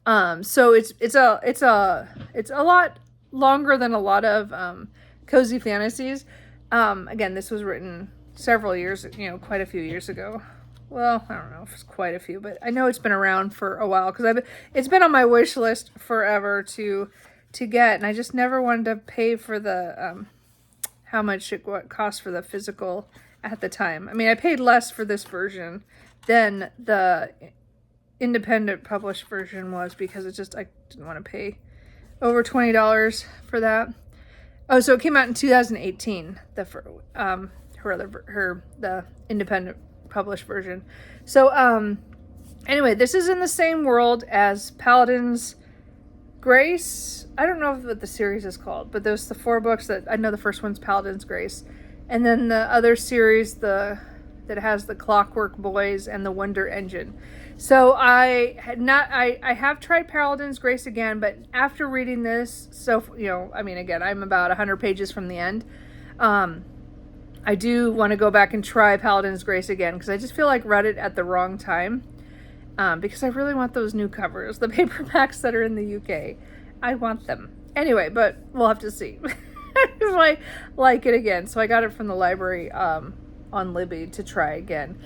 So it's a lot longer than a lot of cozy fantasies. Again, this was written several years, quite a few years ago. Well, I don't know if it's quite a few, but I know it's been around for a while, because it's been on my wish list forever to get, and I just never wanted to pay for the how much it cost for the physical at the time. I mean, I paid less for this version than the independent published version was, because I didn't want to pay over $20 for that. Oh, so it came out in 2018, the independent published version. So anyway, this is in the same world as Paladin's Grace. I don't know what the series is called, but there's the 4 books that I know. The first one's Paladin's Grace, and then the other series that has the Clockwork Boys and the Wonder Engine. So I have tried Paladin's Grace again, but after reading this, so again, I'm about 100 pages from the end. I do want to go back and try Paladin's Grace again because I just feel like read it at the wrong time. Because I really want those new covers, the paperbacks that are in the UK. I want them. Anyway, but we'll have to see if I like it again. So I got it from the library on Libby to try again.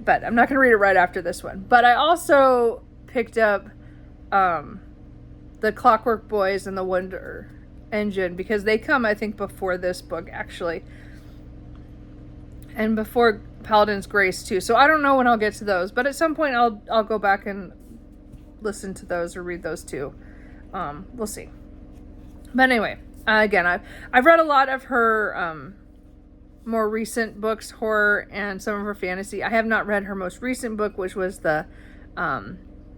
But I'm not going to read it right after this one. But I also picked up the Clockwork Boys and the Wonder Engine because they come, I think, before this book, actually. And before Paladin's Grace too. So I don't know when I'll get to those, but at some point I'll go back and listen to those or read those too. We'll see. But anyway, again, I've read a lot of her more recent books, horror, and some of her fantasy. I have not read her most recent book, which was the A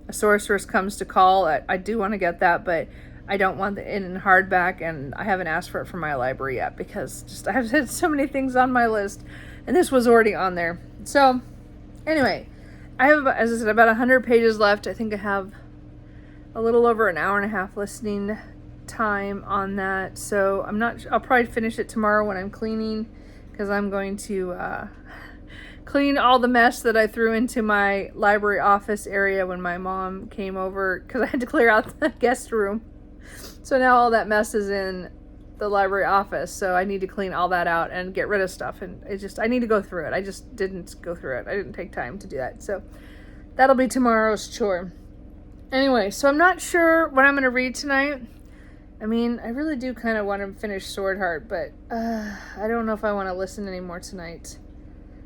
Sorceress Comes to Call. I do want to get that, but I don't want it in hardback, and I haven't asked for it from my library yet because I have had so many things on my list. And this was already on there. So, anyway, I have, as I said, about 100 pages left. I think I have a little over an hour and a half listening time on that. So, I'll probably finish it tomorrow when I'm cleaning. Because I'm going to clean all the mess that I threw into my library office area when my mom came over. Because I had to clear out the guest room. So, now all that mess is in the library office, so I need to clean all that out and get rid of stuff, and I need to go through it. I just didn't go through it. I didn't take time to do that, so that'll be tomorrow's chore. Anyway, so I'm not sure what I'm going to read tonight. I mean, I really do kind of want to finish Sword Heart, but I don't know if I want to listen anymore tonight.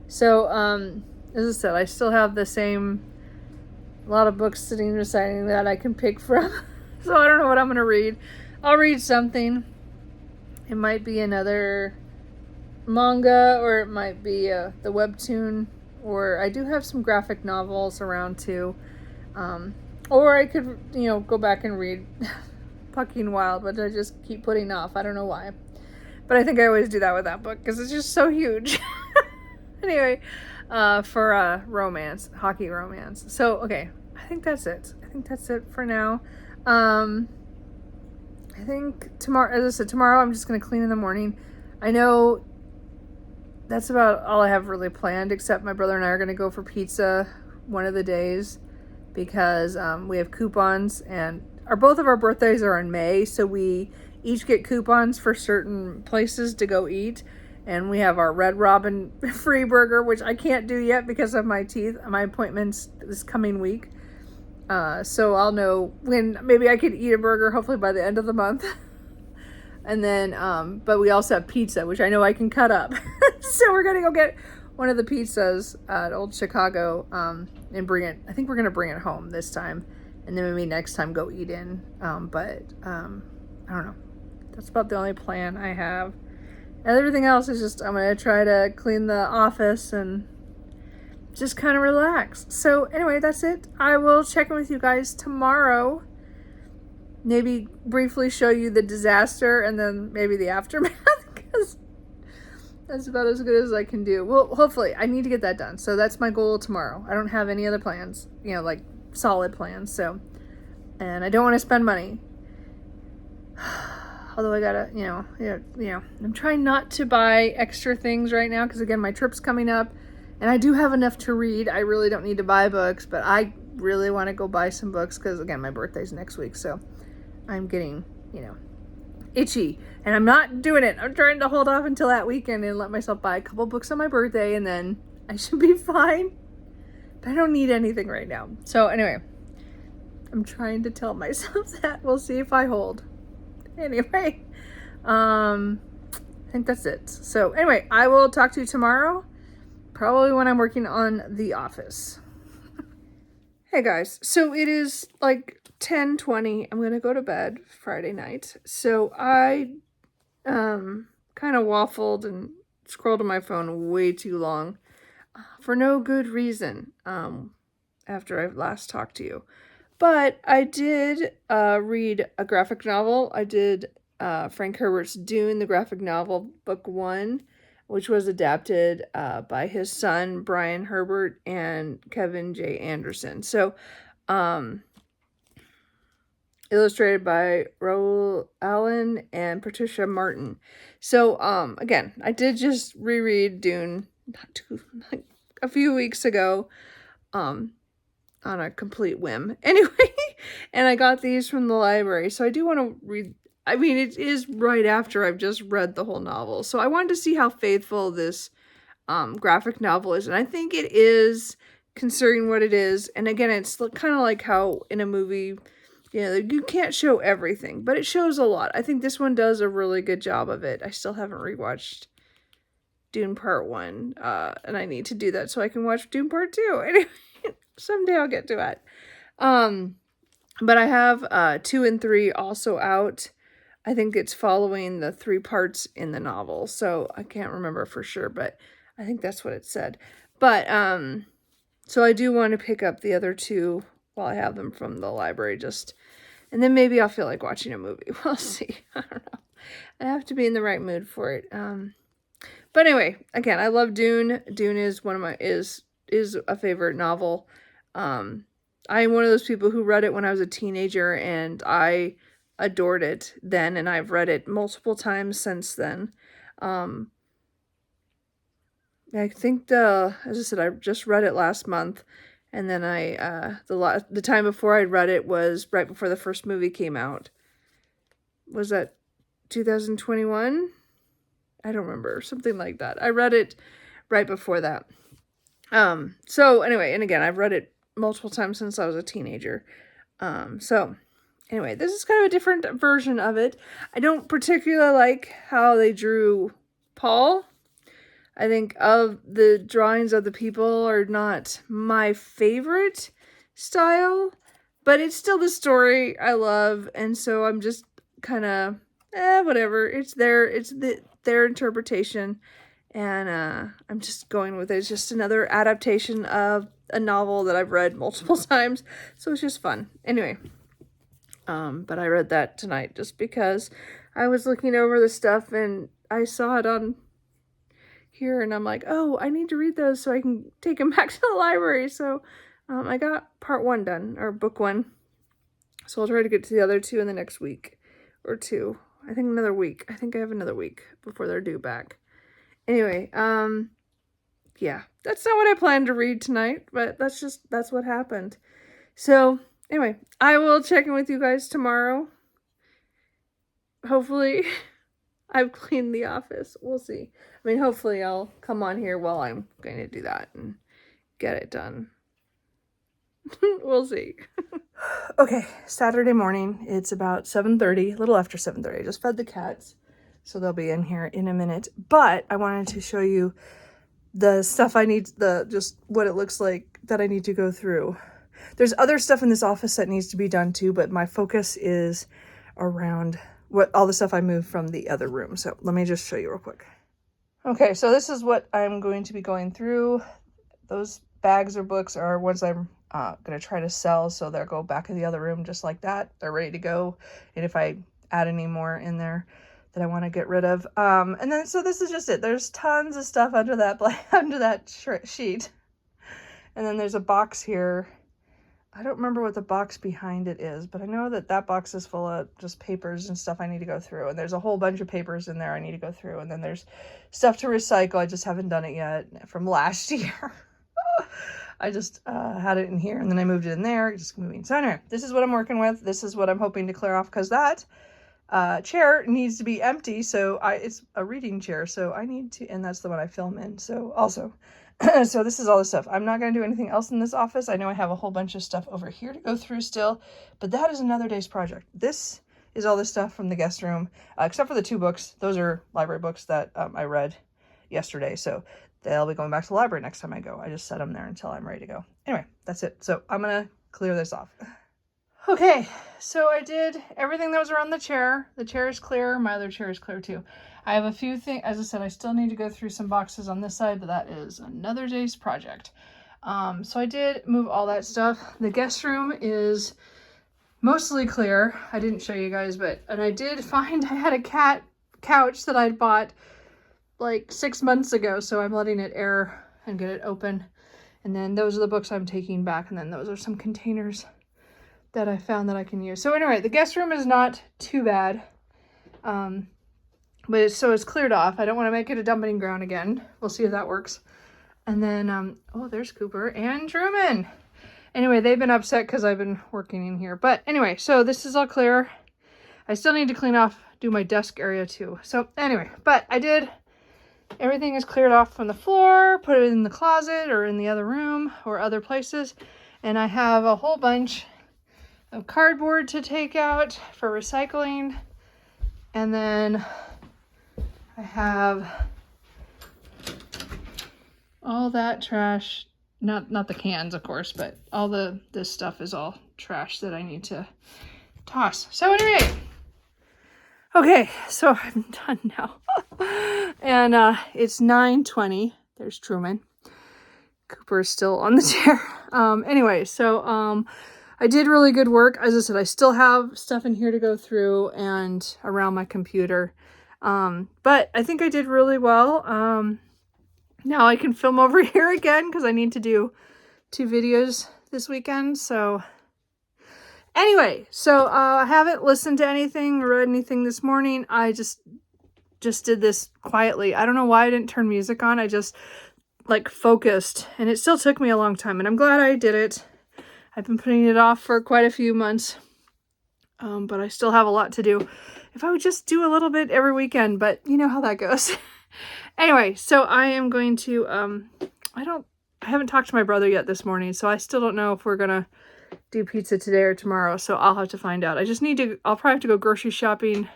So, as I said, I still have a lot of books sitting beside me that I can pick from, so I don't know what I'm going to read. I'll read something. It might be another manga, or it might be the webtoon, or I do have some graphic novels around too. Or I could, go back and read Pucking Wild, but I just keep putting off. I don't know why. But I think I always do that with that book because it's just so huge. Anyway, for romance, hockey romance. So, okay, I think that's it. I think that's it for now. I think tomorrow, as I said, tomorrow I'm just going to clean in the morning. I know that's about all I have really planned, except my brother and I are going to go for pizza one of the days because we have coupons, and both of our birthdays are in May, so we each get coupons for certain places to go eat. And we have our Red Robin free burger, which I can't do yet because of my teeth. My appointment's this coming week. So I'll know when maybe I could eat a burger, hopefully by the end of the month. And then, but we also have pizza, which I know I can cut up. So we're going to go get one of the pizzas at Old Chicago, and bring it. I think we're going to bring it home this time. And then maybe next time go eat in. But I don't know. That's about the only plan I have. And everything else is just, I'm going to try to clean the office and just kind of relax. So anyway, that's it. I will check in with you guys tomorrow. Maybe briefly show you the disaster and then maybe the aftermath, because that's about as good as I can do. Well, hopefully I need to get that done. So that's my goal tomorrow. I don't have any other plans, like solid plans. So, and I don't want to spend money. Although I gotta, I'm trying not to buy extra things right now because, again, my trip's coming up and I do have enough to read. I really don't need to buy books, but I really want to go buy some books because, again, my birthday's next week. So I'm getting, itchy, and I'm not doing it. I'm trying to hold off until that weekend and let myself buy a couple books on my birthday, and then I should be fine. But I don't need anything right now. So anyway, I'm trying to tell myself that. We'll see if I hold. Anyway, I think that's it. So anyway, I will talk to you tomorrow, probably when I'm working on The Office. Hey guys, so it is like 10:20. I'm gonna go to bed Friday night. So I kind of waffled and scrolled on my phone way too long for no good reason after I last talked to you. But I did read a graphic novel. I did Frank Herbert's Dune, the graphic novel, book 1, which was adapted by his son, Brian Herbert, and Kevin J. Anderson. So, illustrated by Raoul Allen and Patricia Martin. So, again, I did just reread Dune like a few weeks ago, on a complete whim. Anyway, and I got these from the library, so I do want to read. I mean, it is right after I've just read the whole novel, so I wanted to see how faithful this graphic novel is, and I think it is, considering what it is. And again, it's kind of like how in a movie, you can't show everything, but it shows a lot. I think this one does a really good job of it. I still haven't rewatched Dune Part 1, and I need to do that so I can watch Dune Part 2. Anyway, someday I'll get to it. But I have 2 and 3 also out. I think it's following the 3 parts in the novel, so I can't remember for sure, but I think that's what it said. But so I do want to pick up the other 2 while I have them from the library, and then maybe I'll feel like watching a movie. We'll see. I don't know. I have to be in the right mood for it. But anyway, again, I love Dune. Dune is one of my is a favorite novel. I'm one of those people who read it when I was a teenager, and I adored it then, and I've read it multiple times since then. I think as I said, I just read it last month, and then the time before I read it was right before the first movie came out. Was that 2021? I don't remember, something like that. I read it right before that. So anyway, and again, I've read it multiple times since I was a teenager. So anyway, this is kind of a different version of it. I don't particularly like how they drew Paul. I think of the drawings of the people are not my favorite style, but it's still the story I love, and so I'm just kind of whatever. It's their interpretation, and I'm just going with it. It's just another adaptation of a novel that I've read multiple times, so it's just fun. Anyway, but I read that tonight just because I was looking over the stuff and I saw it on here, and I'm like, oh, I need to read those so I can take them back to the library. So I got part 1 done, or book 1. So I'll try to get to the other 2 in the next week or 2. I think another week. I think I have another week before they're due back. Anyway, yeah, that's not what I planned to read tonight, but that's what happened. So anyway, I will check in with you guys tomorrow. Hopefully I've cleaned the office. We'll see. I mean, hopefully I'll come on here while I'm going to do that and get it done. We'll see. Okay, Saturday morning. It's about 7:30, a little after 7:30. I just fed the cats, so they'll be in here in a minute. But I wanted to show you the stuff I need, just what it looks like that I need to go through. There's other stuff in this office that needs to be done too, but my focus is around all the stuff I moved from the other room. So let me just show you real quick. Okay, so this is what I'm going to be going through. Those bags or books are ones I'm going to try to sell, so they'll go back in the other room just like that. They're ready to go, and if I add any more in there that I want to get rid of. And then, so this is just it. There's tons of stuff under that sheet. And then there's a box here. I don't remember what the box behind it is, but I know that box is full of just papers and stuff I need to go through. And there's a whole bunch of papers in there I need to go through. And then there's stuff to recycle. I just haven't done it yet from last year. I just had it in here, and then I moved it in there, just moving. So anyway, this is what I'm working with. This is what I'm hoping to clear off, because that chair needs to be empty. So it's a reading chair, so I need to, and that's the one I film in. So also, so this is all the stuff. I'm not going to do anything else in this office. I know I have a whole bunch of stuff over here to go through still, but that is another day's project. This is all the stuff from the guest room, except for the 2 books. Those are library books that I read yesterday. So they'll be going back to the library next time I go. I just set them there until I'm ready to go. Anyway, that's it. So I'm going to clear this off. Okay, so I did everything that was around the chair. The chair is clear. My other chair is clear too. I have a few things, as I said, I still need to go through some boxes on this side, but that is another day's project. So I did move all that stuff. The guest room is mostly clear. I didn't show you guys, and I did find I had a cat couch that I'd bought like 6 months ago, so I'm letting it air and get it open. And then those are the books I'm taking back, and then those are some containers that I found that I can use. So anyway, the guest room is not too bad. But it's cleared off. I don't want to make it a dumping ground again. We'll see if that works. And then, oh, there's Cooper and Truman. Anyway, they've been upset because I've been working in here. But anyway, so this is all clear. I still need to clean off, do my desk area too. So anyway, but I did, everything is cleared off from the floor, put it in the closet or in the other room or other places. And I have a whole bunch of cardboard to take out for recycling. And then I have all that trash, not the cans, of course, but all this stuff is all trash that I need to toss. So anyway, okay, so I'm done now. And it's 9:20. There's Truman. Cooper's still on the chair. Anyway, so I did really good work. As I said, I still have stuff in here to go through and around my computer. But I think I did really well. Now I can film over here again because I need to do 2 videos this weekend. So anyway, so I haven't listened to anything or read anything this morning. I just did this quietly. I don't know why I didn't turn music on. I just like focused, and it still took me a long time, and I'm glad I did it. I've been putting it off for quite a few months. But I still have a lot to do. If I would just do a little bit every weekend, but you know how that goes. Anyway, so I am going to, I haven't talked to my brother yet this morning, so I still don't know if we're going to do pizza today or tomorrow, so I'll have to find out. I'll probably have to go grocery shopping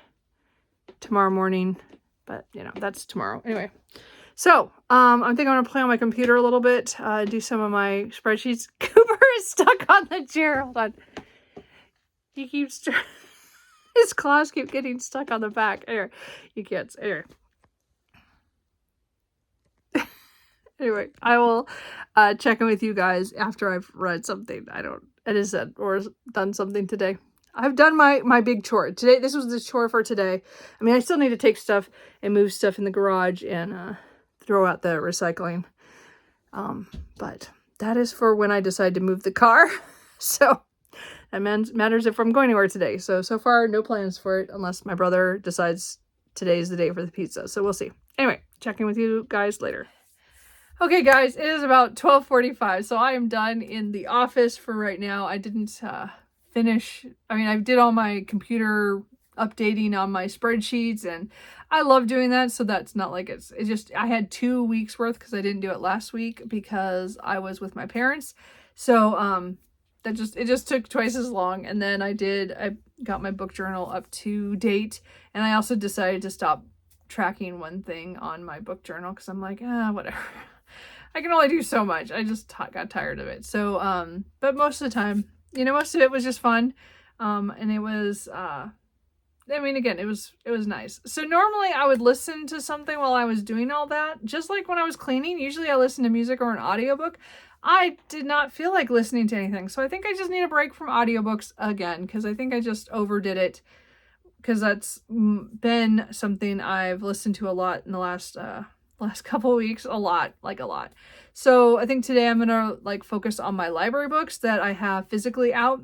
tomorrow morning, but you know, that's tomorrow. Anyway, so, I think I'm going to play on my computer a little bit, do some of my spreadsheets. Cooper is stuck on the chair. Hold on. He keeps, his claws keep getting stuck on the back. Anyway, you can't, anyway. Anyway, I will check in with you guys after I've read something. Or done something today. I've done my big chore. Today, this was the chore for today. I mean, I still need to take stuff and move stuff in the garage and throw out the recycling. But that is for when I decide to move the car. So that matters if I'm going anywhere today. So far, no plans for it unless my brother decides today's the day for the pizza. So we'll see. Anyway, checking with you guys later. Okay, guys, it is about 12:45, so I am done in the office for right now. I didn't finish. I mean, I did all my computer updating on my spreadsheets, and I love doing that, so that's not like it's just, I had 2 weeks worth because I didn't do it last week because I was with my parents. So, it just took twice as long. And then I got my book journal up to date, and I also decided to stop tracking one thing on my book journal because I'm like, whatever. I can only do so much. I just got tired of it. So, but most of the time, you know, most of it was just fun. And it was, I mean, again, it was nice. So normally I would listen to something while I was doing all that. Just like when I was cleaning, usually I listen to music or an audiobook. I did not feel like listening to anything. So I think I just need a break from audiobooks again, because I think I just overdid it. Because that's been something I've listened to a lot in the last couple of weeks, a lot. So I think today I'm gonna focus on my library books that I have physically out.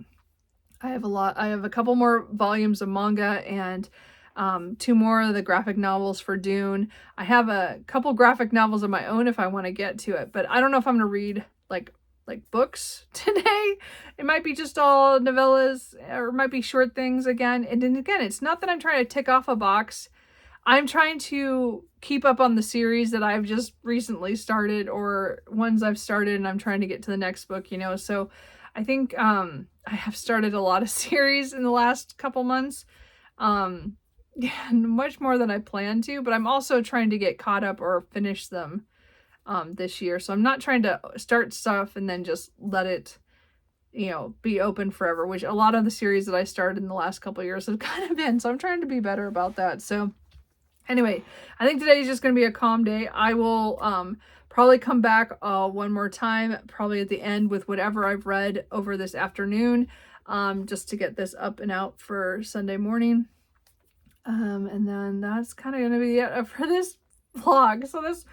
I have a couple more volumes of manga and 2 more of the graphic novels for Dune. I have a couple graphic novels of my own if I want to get to it, but I don't know if I'm gonna read like books today. It might be just all novellas, or it might be short things again. And then again, it's not that I'm trying to tick off a box. I'm trying to keep up on the series that I've just recently started, or ones I've started and I'm trying to get to the next book, you know. So I think I have started a lot of series in the last couple months. Much more than I planned to, but I'm also trying to get caught up or finish them this year. So I'm not trying to start stuff and then just let it you know, be open forever, which a lot of the series that I started in the last couple of years have kind of been. So I'm trying to be better about that. So anyway, I think today is just going to be a calm day. I will probably come back one more time, probably at the end with whatever I've read over this afternoon, just to get this up and out for Sunday morning. And then that's kind of going to be it for this vlog. So this,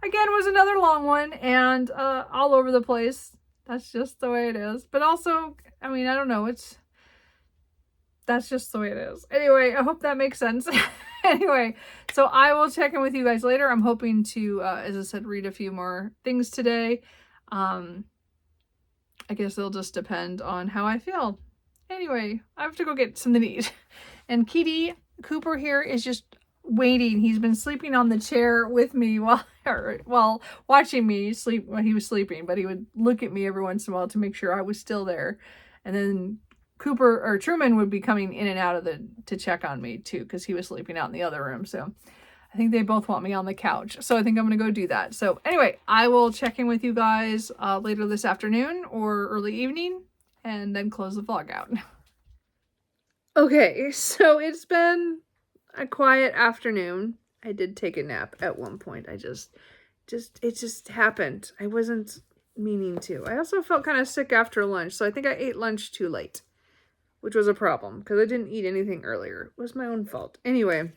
again, was another long one and all over the place. That's just the way it is. But also, I mean, I don't know. That's just the way it is. Anyway, I hope that makes sense. Anyway, so I will check in with you guys later. I'm hoping to, as I said, read a few more things today. I guess it'll just depend on how I feel. Anyway, I have to go get something to eat. And Kitty Cooper here is just waiting. He's been sleeping on the chair with me while watching me sleep when he was sleeping, but he would look at me every once in a while to make sure I was still there. And then Truman would be coming in and out to check on me too, because he was sleeping out in the other room. So I think they both want me on the couch. So I think I'm going to go do that. So anyway, I will check in with you guys later this afternoon or early evening and then close the vlog out. Okay, so it's been a quiet afternoon. I did take a nap at one point. It just happened. I wasn't meaning to. I also felt kind of sick after lunch, so I think I ate lunch too late, which was a problem because I didn't eat anything earlier. It was my own fault. Anyway,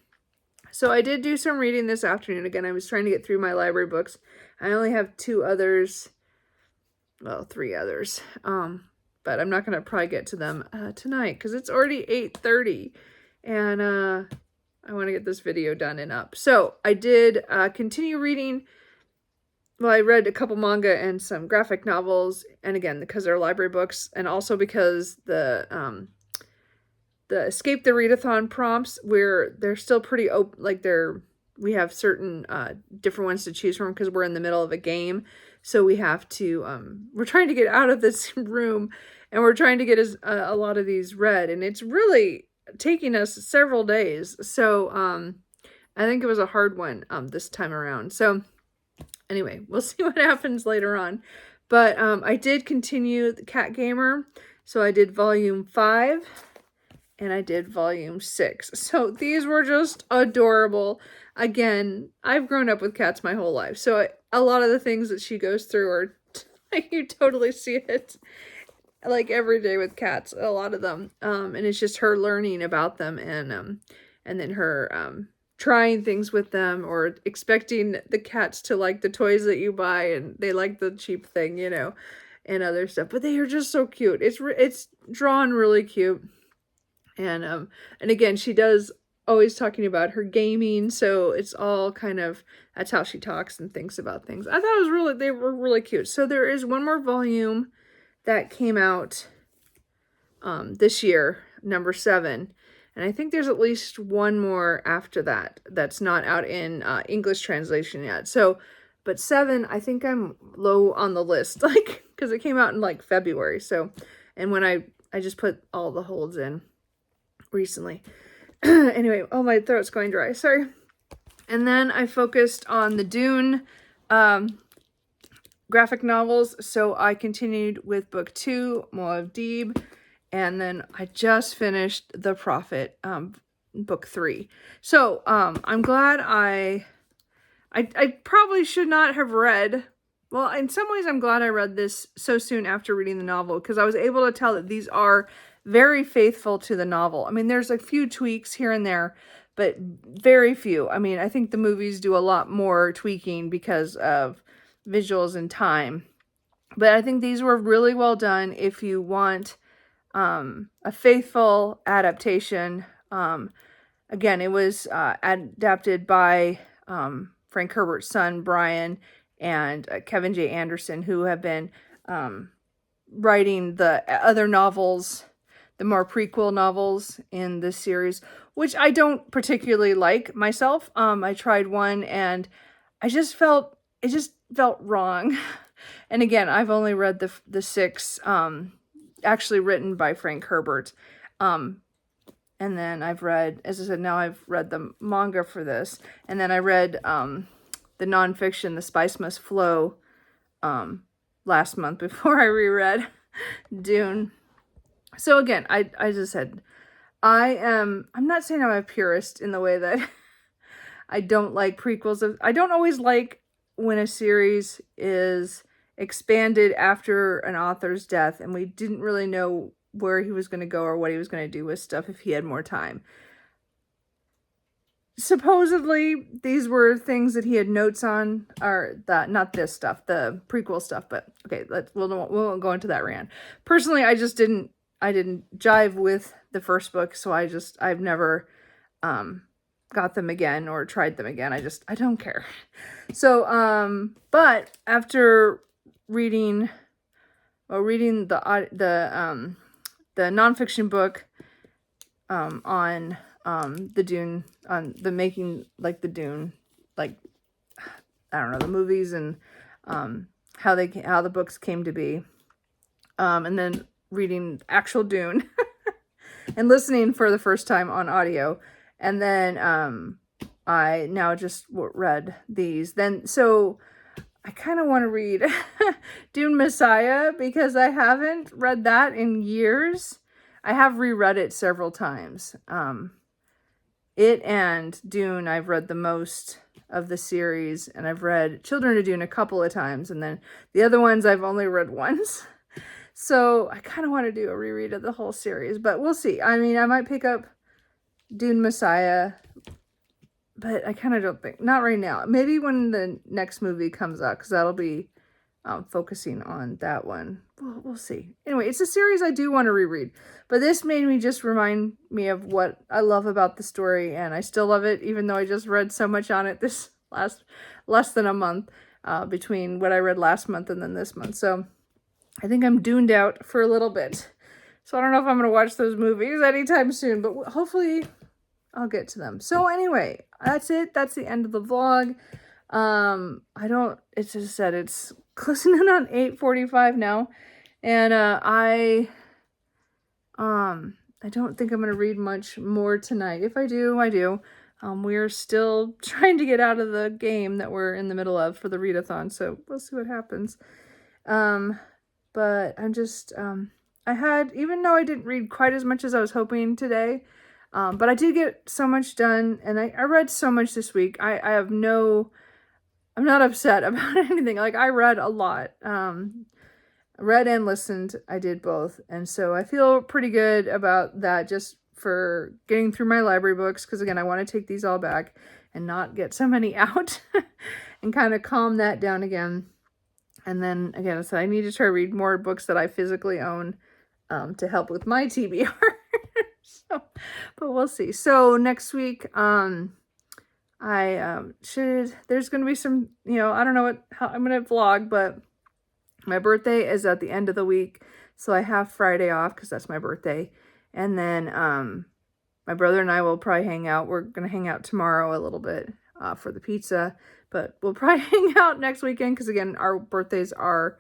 so I did do some reading this afternoon. Again, I was trying to get through my library books. I only have 2 others, well, 3 others, but I'm not going to probably get to them tonight because it's already 8:30 and I want to get this video done and up. So I did continue reading. Well, I read a couple manga and some graphic novels, and again, because they're library books, and also because the Escape the Readathon prompts, where they're still pretty open, like we have certain different ones to choose from because we're in the middle of a game. So we have to, we're trying to get out of this room and we're trying to get a lot of these read, and it's really taking us several days. So I think it was a hard one this time around. So anyway, we'll see what happens later on. But I did continue the Cat Gamer. So I did volume 5 and I did volume 6. So these were just adorable. Again, I've grown up with cats my whole life. So a lot of the things that she goes through are, you totally see it like every day with cats, a lot of them. And it's just her learning about them and then her trying things with them or expecting the cats to like the toys that you buy and they like the cheap thing, you know, and other stuff. But they are just so cute. It's drawn really cute. And again, she does always talking about her gaming, so it's all kind of, that's how she talks and thinks about things. I thought they were really cute. So there is one more volume that came out this year, number 7. And I think there's at least one more after that that's not out in English translation yet. So, but 7, I think I'm low on the list, like, because it came out in like February. So, and when I just put all the holds in recently. Anyway, oh, my throat's going dry, sorry. And then I focused on the Dune graphic novels. So I continued with book 2, Muad'Dib, and then I just finished The Prophet, book 3. So I'm glad I probably should not have read. Well, in some ways, I'm glad I read this so soon after reading the novel, because I was able to tell that these are very faithful to the novel. I mean, there's a few tweaks here and there, but very few. I mean, I think the movies do a lot more tweaking because of visuals and time. But I think these were really well done if you want a faithful adaptation. Again, it was adapted by Frank Herbert's son, Brian, and Kevin J. Anderson, who have been writing the other novels, the more prequel novels in this series, which I don't particularly like myself. I tried one and it just felt wrong. And again, I've only read the 6 actually written by Frank Herbert. And then I've read, as I said, now I've read the manga for this. And then I read the nonfiction, The Spice Must Flow, last month before I reread Dune. So again, I just said, I'm not saying I'm a purist in the way that I don't like prequels. I don't always like when a series is expanded after an author's death and we didn't really know where he was going to go or what he was going to do with stuff if he had more time. Supposedly, these were things that he had notes on, or that, not this stuff, the prequel stuff, but okay, we won't go into that rant. Personally, I didn't jive with the first book, so I've never got them again or tried them again. I don't care. So, but after reading the nonfiction book on the Dune, on the making, like the Dune, like, I don't know, the movies and how the books came to be, and then reading actual Dune and listening for the first time on audio, and then I now just read these. Then so I kind of want to read Dune Messiah because I haven't read that in years. I have reread it several times. It and Dune, I've read the most of the series, and I've read Children of Dune a couple of times, and then the other ones I've only read once. So I kind of want to do a reread of the whole series, but we'll see. I mean, I might pick up Dune Messiah, but I kind of don't think, not right now. Maybe when the next movie comes out, because that'll be focusing on that one. We'll see. Anyway, it's a series I do want to reread, but this made me just remind me of what I love about the story, and I still love it, even though I just read so much on it this less than a month between what I read last month and then this month. So I think I'm duned out for a little bit. So I don't know if I'm going to watch those movies anytime soon, but hopefully I'll get to them. So anyway, that's it. That's the end of the vlog. It's just said it's closing in on 8:45 now. And I don't think I'm going to read much more tonight. If I do, I do. We're still trying to get out of the game that we're in the middle of for the readathon, so we'll see what happens. But I'm just, even though I didn't read quite as much as I was hoping today, but I did get so much done, and I read so much this week. I'm not upset about anything. Like, I read a lot. Read and listened. I did both. And so I feel pretty good about that, just for getting through my library books. Because again, I want to take these all back and not get so many out and kind of calm that down again. And then again, I said I need to try to read more books that I physically own to help with my TBR. So, but we'll see. So next week, there's going to be some, I don't know how I'm going to vlog, but my birthday is at the end of the week. So I have Friday off because that's my birthday. And then my brother and I will probably hang out. We're going to hang out tomorrow a little bit for the pizza, but we'll probably hang out next weekend because, again, our birthdays are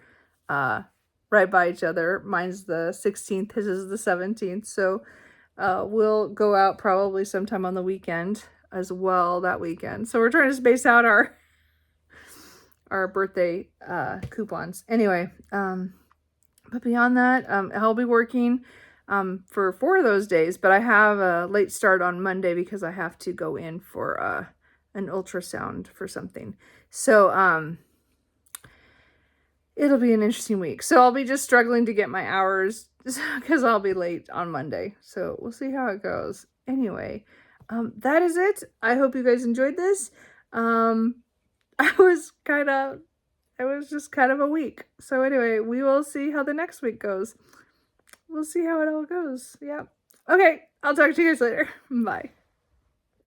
right by each other. Mine's the 16th, his is the 17th. So we'll go out probably sometime on the weekend as well that weekend. So we're trying to space out our birthday coupons. Anyway, but beyond that, I'll be working for 4 of those days, but I have a late start on Monday because I have to go in for an ultrasound for something. So it'll be an interesting week. So I'll be just struggling to get my hours because I'll be late on Monday. So we'll see how it goes. Anyway, that is it. I hope you guys enjoyed this. It was just kind of a week. So anyway, we will see how the next week goes. We'll see how it all goes. Yeah. Okay. I'll talk to you guys later. Bye.